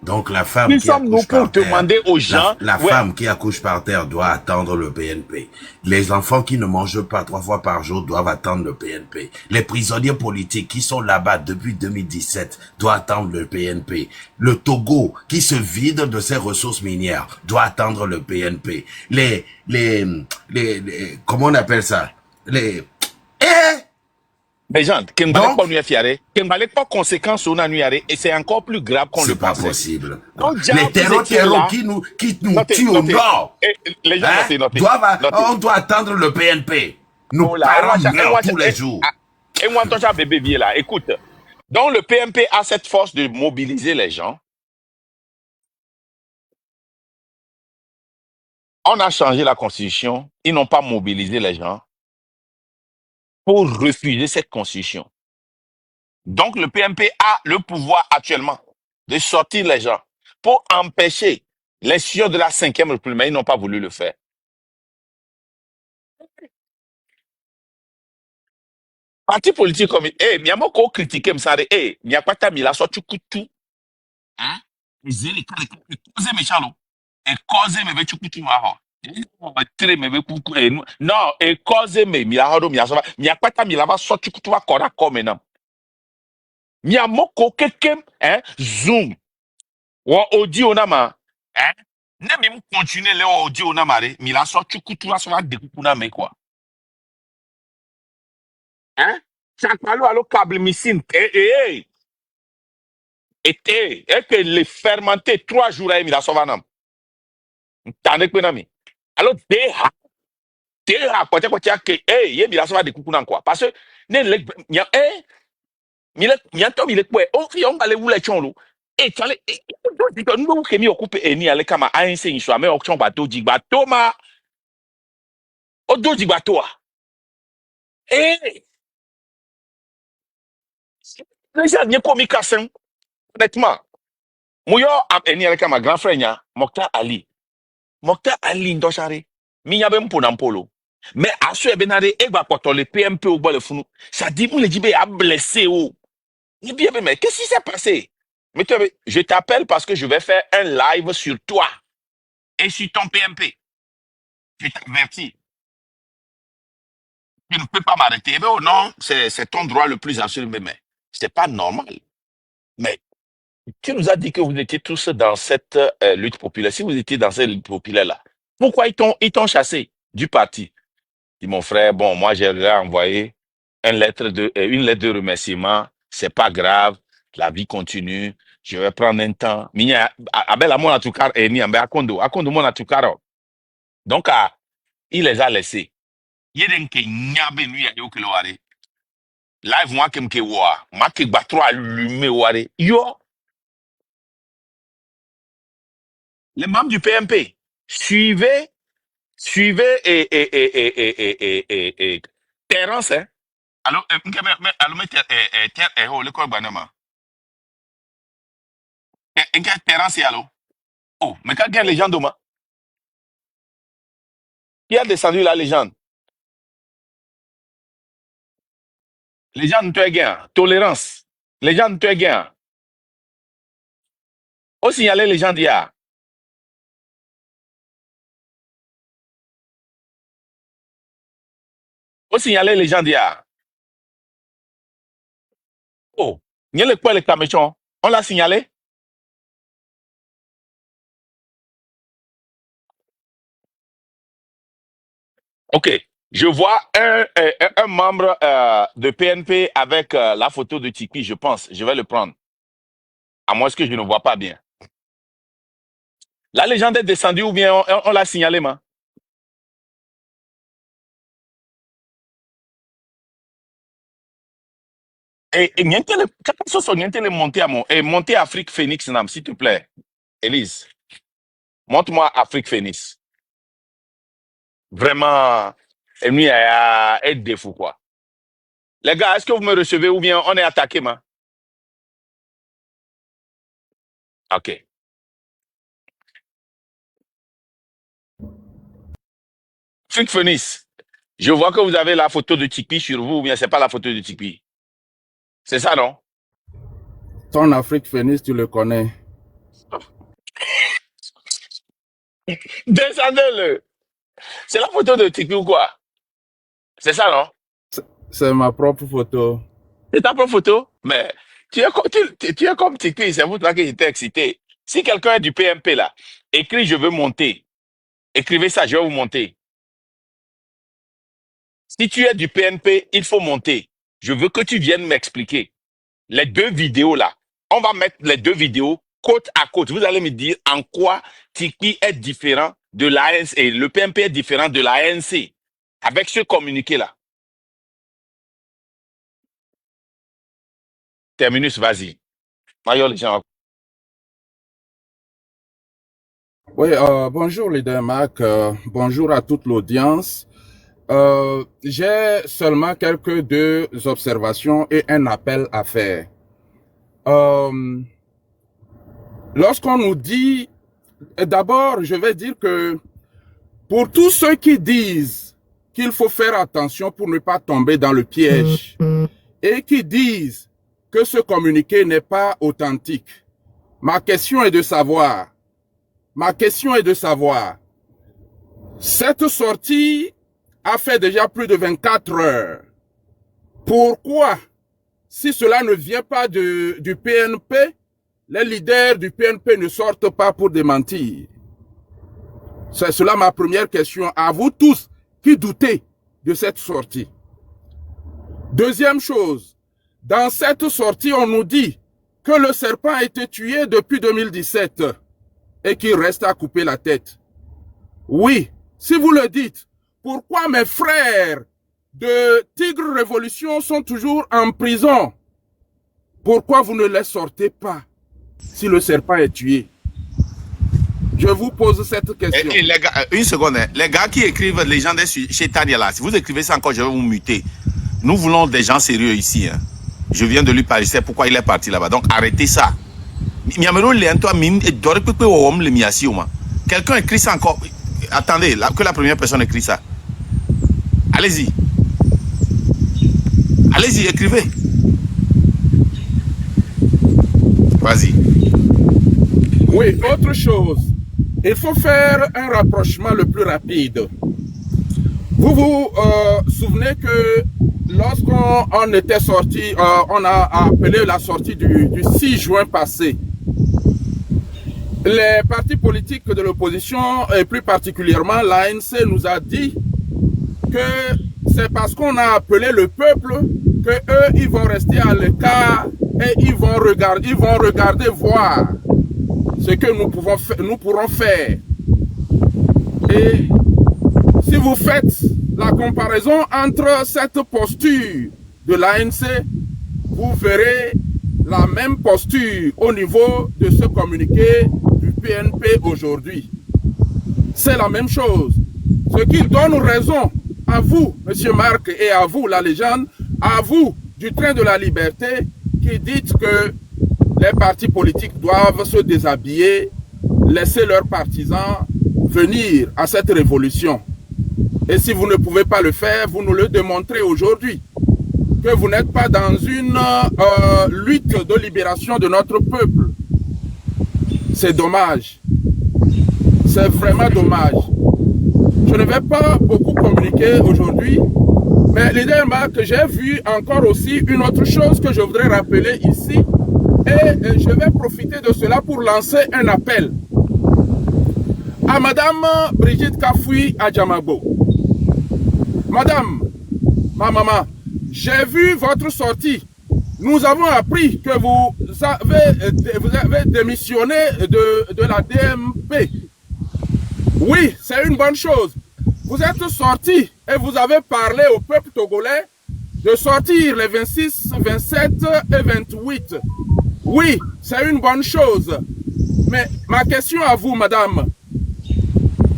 Donc la femme Qui qui sommes-nous accouche pour par terre, demander aux gens? la Ouais. femme qui accouche par terre doit attendre le PNP. Les enfants qui ne mangent pas 3 fois par jour doivent attendre le PNP. Les prisonniers politiques qui sont là-bas depuis 2017 doivent attendre le PNP. Le Togo qui se vide de ses ressources minières doit attendre le PNP. Comment on appelle ça? Mais gens, qui ne Donc, pas nous fier, qui ne pas conséquences on a nous et c'est encore plus grave qu'on le c'est pas pensait. possible. Donc, Les terreaux qui nous tuent au nord, les gens hein, on doit attendre le PNP. Nos parents meurent tous les jours. Et moi, toi, j'ai bébé vieux là. Écoute, donc le PNP a cette force de mobiliser les gens. On a changé la constitution. Ils n'ont pas mobilisé les gens pour refuser cette constitution. Donc, le PMP a le pouvoir actuellement de sortir les gens pour empêcher l'institution de la 5e République, mais ils n'ont pas voulu le faire. Parti politique comme, il y a beaucoup critiqué, il n'y a pas de mila, soit tu coûtes tout. Hein? Et cause méchant, et cause me tu coûtes tout. Non, et cause me, mi la hodo, mi la sova, mi akwata mi la va sorti kutuwa kora kome nam. Mi amoko kekem, zoom. Wa audio na ma, ne mi continue le audio na mare, mi la sorti kutuwa sova de kukuna me quoi. Chaque malo alo câble missing, et que les fermenté 3 jours à mi la sova nam. Tande kwe na mi. Alors, deha, kwa tia ke, ye mi la sova de kukuna quoi. Parce que, ne le, mile kwe o fi on bale wule chonlo e chale do di ko nwo ke mi okupe eni ale kama ANC insho ame okchon ba do jigba to ma o do jigba to a déjà nye ko mi kasen honnêtement muyo am eni ale kama grand frère nya Mokhtar Ali ndoshare mi nya be mpo na mpolo mais aso e benare e gba poto le PMP o gbo le funu ça dit on le dit be a blessé o ni bien mais qu'est-ce qui s'est passé mais je t'appelle parce que je vais faire un live sur toi et sur ton PMP. Je t'avertis. Tu ne peux pas m'arrêter. Eh bien, oh non, c'est ton droit le plus absolu. Mais c'est pas normal. Mais tu nous as dit que vous étiez tous dans cette lutte populaire. Si vous étiez dans cette lutte populaire-là, pourquoi ils t'ont chassé du parti? Dit mon frère, bon, moi, j'ai envoyé une lettre de remerciement. C'est pas grave. La vie continue. Je vais prendre un temps. Abel, mon atukar, akondo, mon atukar. Donc, il les a laissés. Yeden ke nyabe nu ya yokelo ware live moi kem ke wa ma ke gba trop allumé ware yo les membres du PMP suivez et Terence alors alors le quoi banama Terence allo oh mais quand les légende ma qui a descendu la légende tu es gain tolérance légende tu es gain au signaler légende ya au signaler légende ya oh n'y a le quoi les caméchons on l'a signalé. OK. Je vois un membre de PNP avec la photo de Tikpi, je pense. Je vais le prendre. À moins que je ne vois pas bien. La légende est descendue ou bien on l'a signalé, ma? Et montez Afrique Phoenix, nam, s'il te plaît. Élise, montre-moi Afrique Phoenix. Vraiment, et lui, elle est fou, quoi. Les gars, est-ce que vous me recevez ou bien on est attaqué, ma? OK. Afrique Phoenix, je vois que vous avez la photo de Tikpi sur vous ou bien c'est pas la photo de Tikpi. C'est ça, non? Ton Afrique Phoenix, tu le connais. Descendez-le. C'est la photo de Tikpi ou quoi? C'est ça, non? C'est ma propre photo. C'est ta propre photo? Mais tu es comme Tikpi, c'est vous là que j'étais excité. Si quelqu'un est du PMP là, écrit je veux monter. Écrivez ça, je vais vous monter. Si tu es du PNP, il faut monter. Je veux que tu viennes m'expliquer. Les deux vidéos là, on va mettre les deux vidéos côte à côte. Vous allez me dire en quoi Tikpi est différent de l'ANC et le PMP est différent de l'ANC avec ce communiqué là. Terminus, vas-y. Mayor, les gens. Oui, bonjour leader Marc, bonjour à toute l'audience. J'ai seulement deux observations et un appel à faire. Lorsqu'on nous dit, d'abord je vais dire que pour tous ceux qui disent qu'il faut faire attention pour ne pas tomber dans le piège et qui disent que ce communiqué n'est pas authentique, ma question est de savoir, Cette sortie a fait déjà plus de 24 heures. Pourquoi, si cela ne vient pas du PNP, les leaders du PNP ne sortent pas pour démentir? C'est cela ma première question à vous tous qui doutez de cette sortie. Deuxième chose, dans cette sortie, on nous dit que le serpent a été tué depuis 2017 et qu'il reste à couper la tête. Oui, si vous le dites, pourquoi mes frères de Tigre Révolution sont toujours en prison? Pourquoi vous ne les sortez pas si le serpent est tué? Je vous pose cette question. Et les gars, une seconde, hein. Les gars qui écrivent les gens chez Tania là, si vous écrivez ça encore, je vais vous muter. Nous voulons des gens sérieux ici. Hein. Je viens de lui parler, c'est pourquoi il est parti là-bas. Donc arrêtez ça. Quelqu'un écrit ça encore. Attendez, que la première personne écrit ça. Allez-y. Allez-y, écrivez. Vas-y. Oui, autre chose. Il faut faire un rapprochement le plus rapide. Vous vous souvenez que lorsqu'on était sorti, on a appelé la sortie du 6 juin passé. Les partis politiques de l'opposition, et plus particulièrement l'ANC, nous a dit que c'est parce qu'on a appelé le peuple que eux, ils vont rester à l'écart et ils vont regarder voir ce que nous pourrons faire. Et si vous faites la comparaison entre cette posture de l'ANC, vous verrez la même posture au niveau de ce communiqué du PNP aujourd'hui. C'est la même chose. Ce qui donne raison à vous, M. Marc, et à vous, la légende, à vous, du train de la liberté, qui dites que les partis politiques doivent se déshabiller, laisser leurs partisans venir à cette révolution. Et si vous ne pouvez pas le faire, vous nous le démontrez aujourd'hui. Que vous n'êtes pas dans une lutte de libération de notre peuple. C'est dommage. C'est vraiment dommage. Je ne vais pas beaucoup communiquer aujourd'hui, mais leader Marc, j'ai vu encore aussi une autre chose que je voudrais rappeler ici, et je vais profiter de cela pour lancer un appel à Madame Brigitte Kafoui Adjamabo. Madame, ma maman, j'ai vu votre sortie. Nous avons appris que vous avez démissionné de la DMP. Oui, c'est une bonne chose. Vous êtes sorti et vous avez parlé au peuple togolais de sortir les 26, 27 et 28. Oui, c'est une bonne chose. Mais ma question à vous, madame,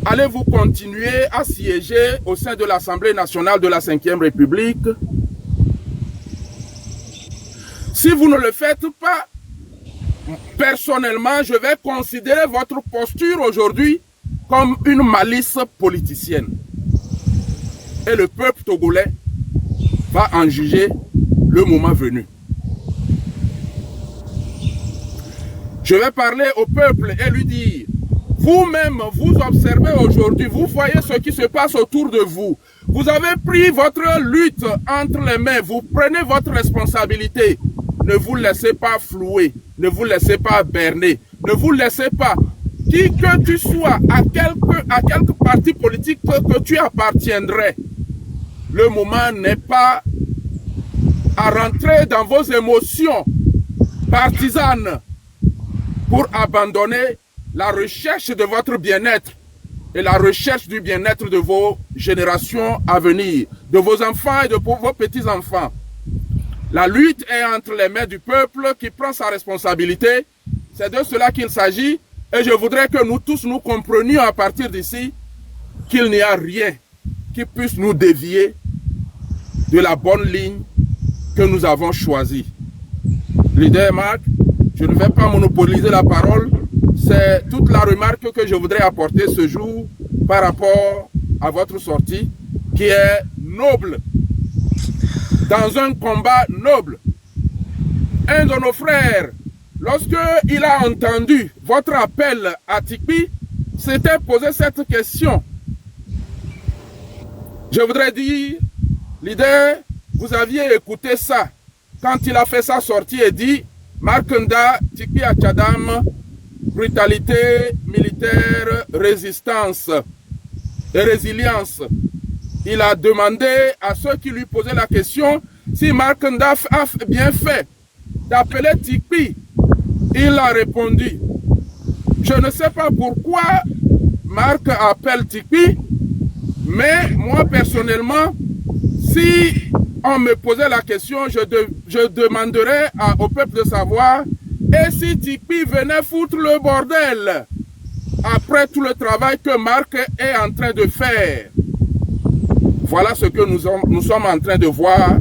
allez-vous continuer à siéger au sein de l'Assemblée nationale de la 5e République? Si vous ne le faites pas, personnellement, je vais considérer votre posture aujourd'hui comme une malice politicienne. Et le peuple togolais va en juger le moment venu. Je vais parler au peuple et lui dire, vous-même, vous observez aujourd'hui, vous voyez ce qui se passe autour de vous. Vous avez pris votre lutte entre les mains, vous prenez votre responsabilité. Ne vous laissez pas flouer, ne vous laissez pas berner, ne vous laissez pas, qui que tu sois, à quelque parti politique que tu appartiendrais. Le moment n'est pas à rentrer dans vos émotions partisanes pour abandonner la recherche de votre bien-être et la recherche du bien-être de vos générations à venir, de vos enfants et de vos petits-enfants. La lutte est entre les mains du peuple qui prend sa responsabilité. C'est de cela qu'il s'agit. Et je voudrais que nous tous nous comprenions à partir d'ici qu'il n'y a rien qui puisse nous dévier de la bonne ligne que nous avons choisie. Leader Marc, je ne vais pas monopoliser la parole. C'est toute la remarque que je voudrais apporter ce jour par rapport à votre sortie qui est noble. Dans un combat noble. Un de nos frères, lorsqu'il a entendu votre appel à Tikpi, s'était posé cette question. Je voudrais dire, leader, vous aviez écouté ça. Quand il a fait sa sortie et dit, Markanda, Tikpi Achadam, brutalité militaire, résistance et résilience. Il a demandé à ceux qui lui posaient la question si Markanda a bien fait d'appeler Tikpi. Il a répondu. Je ne sais pas pourquoi Marc appelle Tikpi, mais moi personnellement, si on me posait la question, je demanderais au peuple de savoir, et si Tikpi venait foutre le bordel après tout le travail que Marc est en train de faire. Voilà ce que nous sommes en train de voir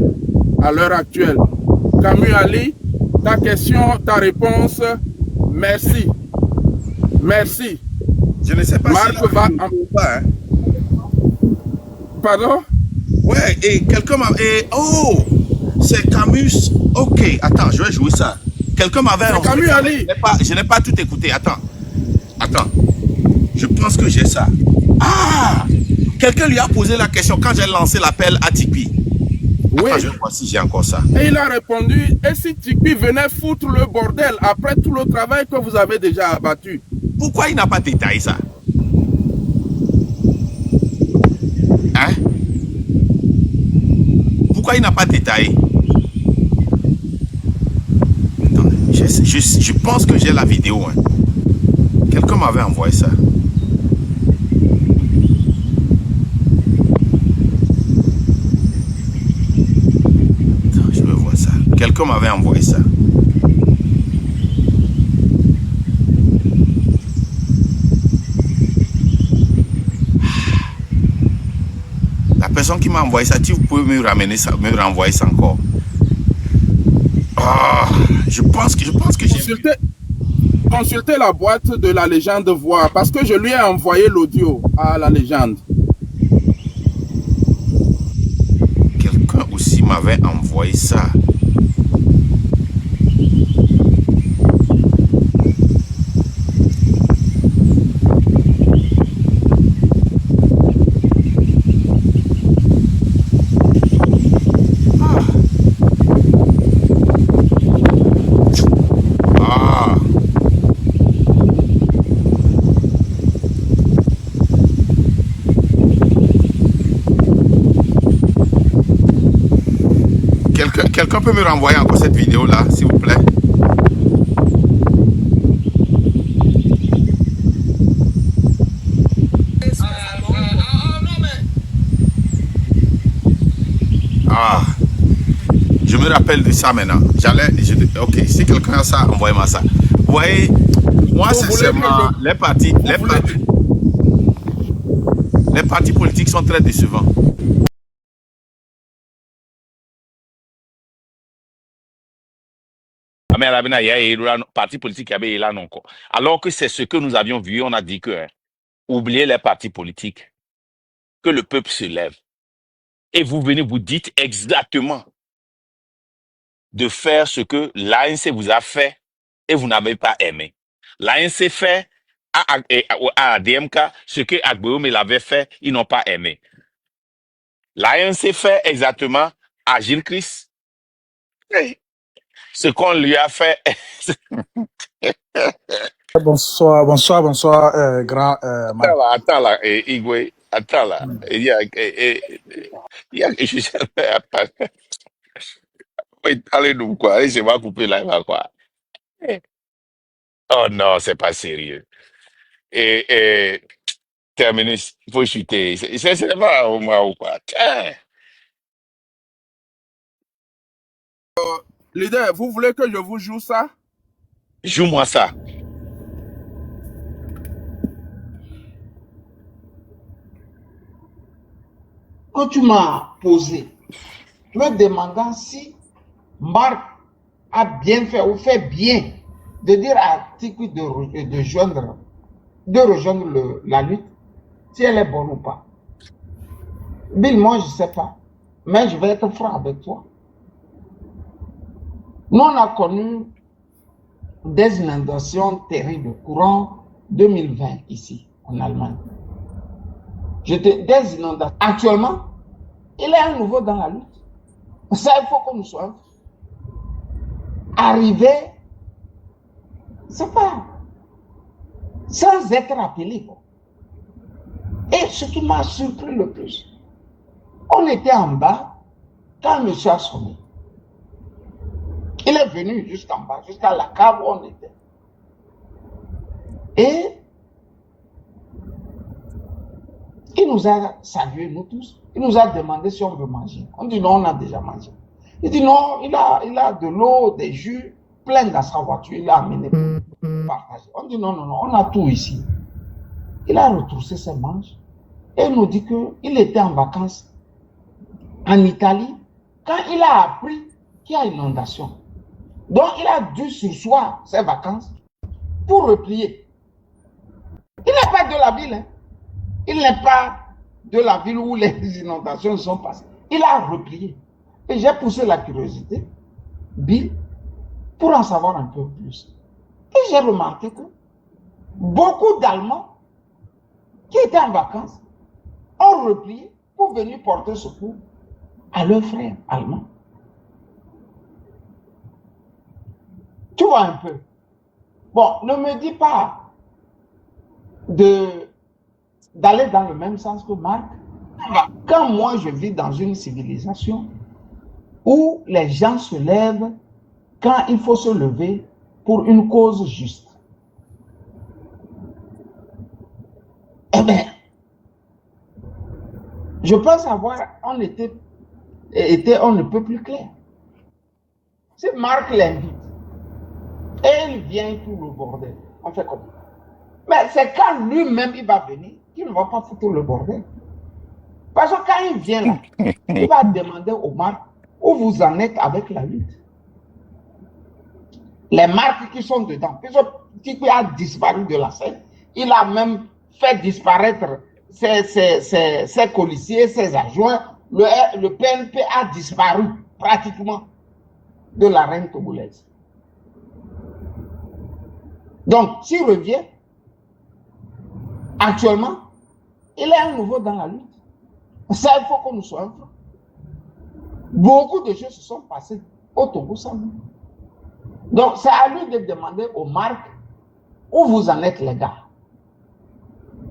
à l'heure actuelle. Camus Ali, ta question, ta réponse, merci. Merci. Je ne sais pas Marc si va... ou pas, hein. Pardon? Ouais, et quelqu'un m'a... Oh, c'est Camus. Ok, attends, je vais jouer ça. Quelqu'un m'avait envoyé... Camus Ali. Je n'ai pas tout écouté. Attends. Je pense que j'ai ça. Ah! Quelqu'un lui a posé la question quand j'ai lancé l'appel à Tikpi. Oui. Attends, je vais voir si j'ai encore ça. Et il a répondu, et si Tikpi venait foutre le bordel après tout le travail que vous avez déjà abattu? Pourquoi il n'a pas détaillé ça? Hein? Pourquoi il n'a pas détaillé? Attendez, je pense que j'ai la vidéo. Hein. Quelqu'un m'avait envoyé ça. Attends, je vais voir ça. Quelqu'un m'avait envoyé ça. La personne qui m'a envoyé ça, si vous pouvez me ramener ça, me renvoyer ça encore. Oh, je pense que j'ai... Consultez la boîte de la légende voir, parce que je lui ai envoyé l'audio à la légende. Quelqu'un aussi m'avait envoyé ça. Quelqu'un peut me renvoyer encore cette vidéo là, s'il vous plaît? Ah, je me rappelle de ça maintenant. Ok, si quelqu'un a ça, envoyez-moi ça. Vous voyez, moi sincèrement, les partis politiques sont très décevants. Parti politique là non. Alors que c'est ce que nous avions vu, on a dit que oubliez les partis politiques, que le peuple se lève. Et vous venez, vous dites exactement de faire ce que l'ANC vous a fait et vous n'avez pas aimé. L'ANC fait à DMK ce que Agbeoum l'avait fait, ils n'ont pas aimé. L'ANC fait exactement à Gilles Christ ce qu'on lui a fait. Bonsoir, grand Marc. Attends là, Igwe, attends là. Il y a, je sais pas. Allez-nous quoi, allez, je vais couper là, quoi. Oh non, c'est pas sérieux. Et terminus, il faut chuter. C'est pas au moins ou quoi. Tiens. Leader, vous voulez que je vous joue ça? Joue-moi ça. Que tu m'as posé, me demandant si Marc a bien fait ou fait bien de dire à Tikpi de rejoindre la lutte, si elle est bonne ou pas. Bill, moi je ne sais pas, mais je vais être franc avec toi. Nous on a connu des inondations terribles courant 2020 ici en Allemagne. Des inondations. Actuellement, il est un nouveau dans la lutte. Ça, il faut qu'on nous soit arrivé, c'est pas, sans être appelé. Et ce qui m'a surpris le plus, on était en bas quand le monsieur a sonné. Il est venu jusqu'en bas, jusqu'à la cave où on était. Et il nous a salués, nous tous. Il nous a demandé si on veut manger. On dit non, on a déjà mangé. Il dit non, il a de l'eau, des jus, plein dans sa voiture. Il a amené pour partager. On dit non, non, non, on a tout ici. Il a retroussé ses manches et il nous dit qu'il était en vacances en Italie quand il a appris qu'il y a une inondation. Donc il a dû surseoir ses vacances pour replier. Il n'est pas de la ville. Hein. Il n'est pas de la ville où les inondations sont passées. Il a replié. Et j'ai poussé la curiosité, Bill, pour en savoir un peu plus. Et j'ai remarqué que beaucoup d'Allemands qui étaient en vacances ont replié pour venir porter secours à leurs frères allemands. Tu vois un peu. Bon, ne me dis pas d'aller dans le même sens que Marc. Quand moi je vis dans une civilisation où les gens se lèvent quand il faut se lever pour une cause juste. Eh bien, je pense avoir, on était on ne peut plus clair. Si Marc l'invite et il vient pour le bordel, on fait comment? Mais c'est quand lui-même il va venir qu'il ne va pas foutre le bordel. Parce que quand il vient là, il va demander au Marc où vous en êtes avec la lutte. Les marques qui sont dedans, qui a disparu de la scène, il a même fait disparaître ses policiers, ses adjoints. Le PNP a disparu pratiquement de l'arène togolaise. Donc, s'il revient, actuellement, il est à nouveau dans la lutte. Ça, il faut qu'on nous soit francs. Beaucoup de choses se sont passées au Togo sans nous. Donc, c'est à lui de demander aux marques où vous en êtes, les gars.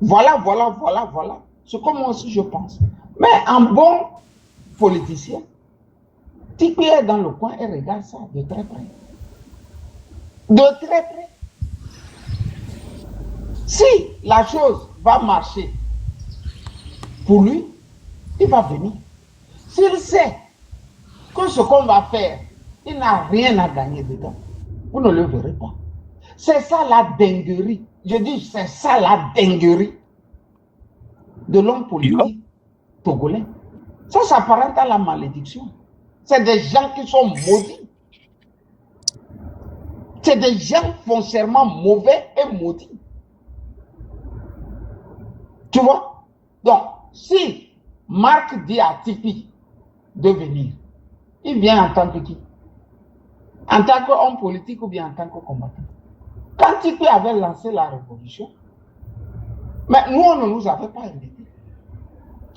Voilà. C'est comme moi aussi je pense. Mais un bon politicien, tu peux être dans le coin et regarde ça de très près. De très près. Si la chose va marcher pour lui, il va venir. S'il sait que ce qu'on va faire, il n'a rien à gagner dedans, vous ne le verrez pas. C'est ça la dinguerie. Je dis, c'est ça la dinguerie de l'homme politique togolais. Ça s'apparente à la malédiction. C'est des gens qui sont maudits. C'est des gens foncièrement mauvais et maudits. Tu vois? Donc, si Marc dit à Tipi de venir, il vient en tant que qui? En tant qu'homme politique ou bien en tant que combattant? Quand Tipi avait lancé la révolution, mais nous, on ne nous avait pas invités.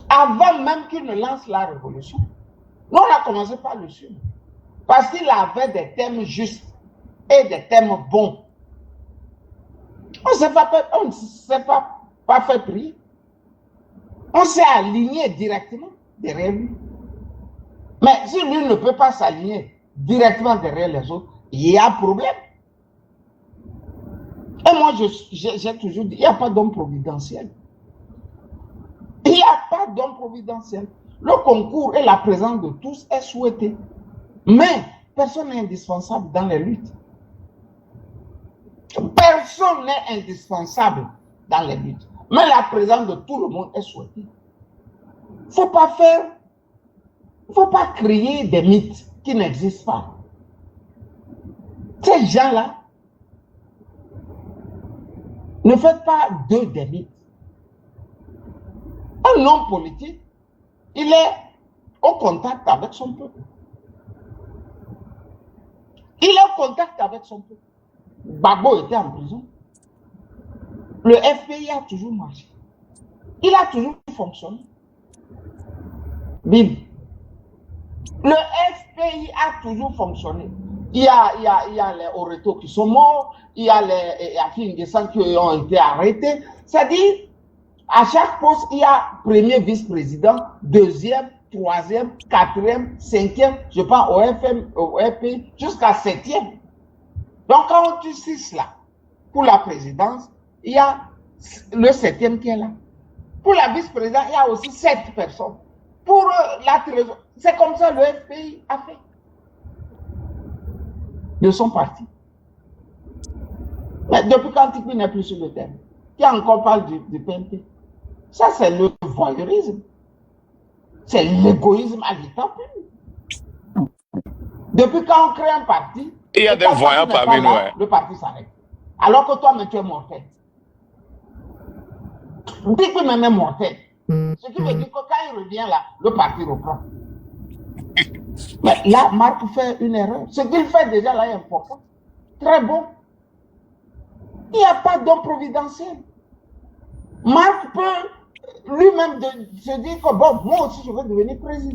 Avant même qu'il ne lance la révolution, nous, on a commencé par le suivre. Parce qu'il avait des thèmes justes et des thèmes bons. On ne s'est pas fait prier. On s'est aligné directement derrière lui. Mais si lui ne peut pas s'aligner directement derrière les autres, il y a un problème. Et moi, j'ai toujours dit, il n'y a pas d'homme providentiel. Il n'y a pas d'homme providentiel. Le concours et la présence de tous est souhaité. Mais personne n'est indispensable dans les luttes. Personne n'est indispensable dans les luttes. Mais la présence de tout le monde est souhaitée. Il ne faut pas créer des mythes qui n'existent pas. Ces gens-là, ne faites pas d'eux des mythes. Un homme politique, il est au contact avec son peuple. Il est au contact avec son peuple. Gbagbo était en prison. Le FPI a toujours marché. Il a toujours fonctionné. Bill, Le FPI a toujours fonctionné. Il y a les Oreto qui sont morts, il y a les Akingesan qui ont été arrêtés. C'est-à-dire, à chaque poste, il y a premier vice-président, deuxième, troisième, quatrième, cinquième, je pense au FM, au FPI, jusqu'à septième. Donc, quand on tue 6 là, pour la présidence, il y a le septième qui est là. Pour la vice-présidence, il y a aussi 7 personnes. Pour la trésor, c'est comme ça le FPI a fait. Ils sont partis. Mais depuis quand Tikpi n'est plus sur le terrain, qui encore parle du PNP? Ça, c'est le voyeurisme. C'est l'égoïsme à l'état pur. Depuis quand on crée un parti, Il y a des voyants parmi nous. Le parti s'arrête. Alors que toi, mais tu es mortel. Tikpi même est mortel. Ce qui veut dire que quand il revient là, le parti reprend. Mais là, Marc fait une erreur. Ce qu'il fait déjà là est important. Très bon. Il n'y a pas d'homme providentiel. Marc peut lui-même se dire que bon, moi aussi je veux devenir président.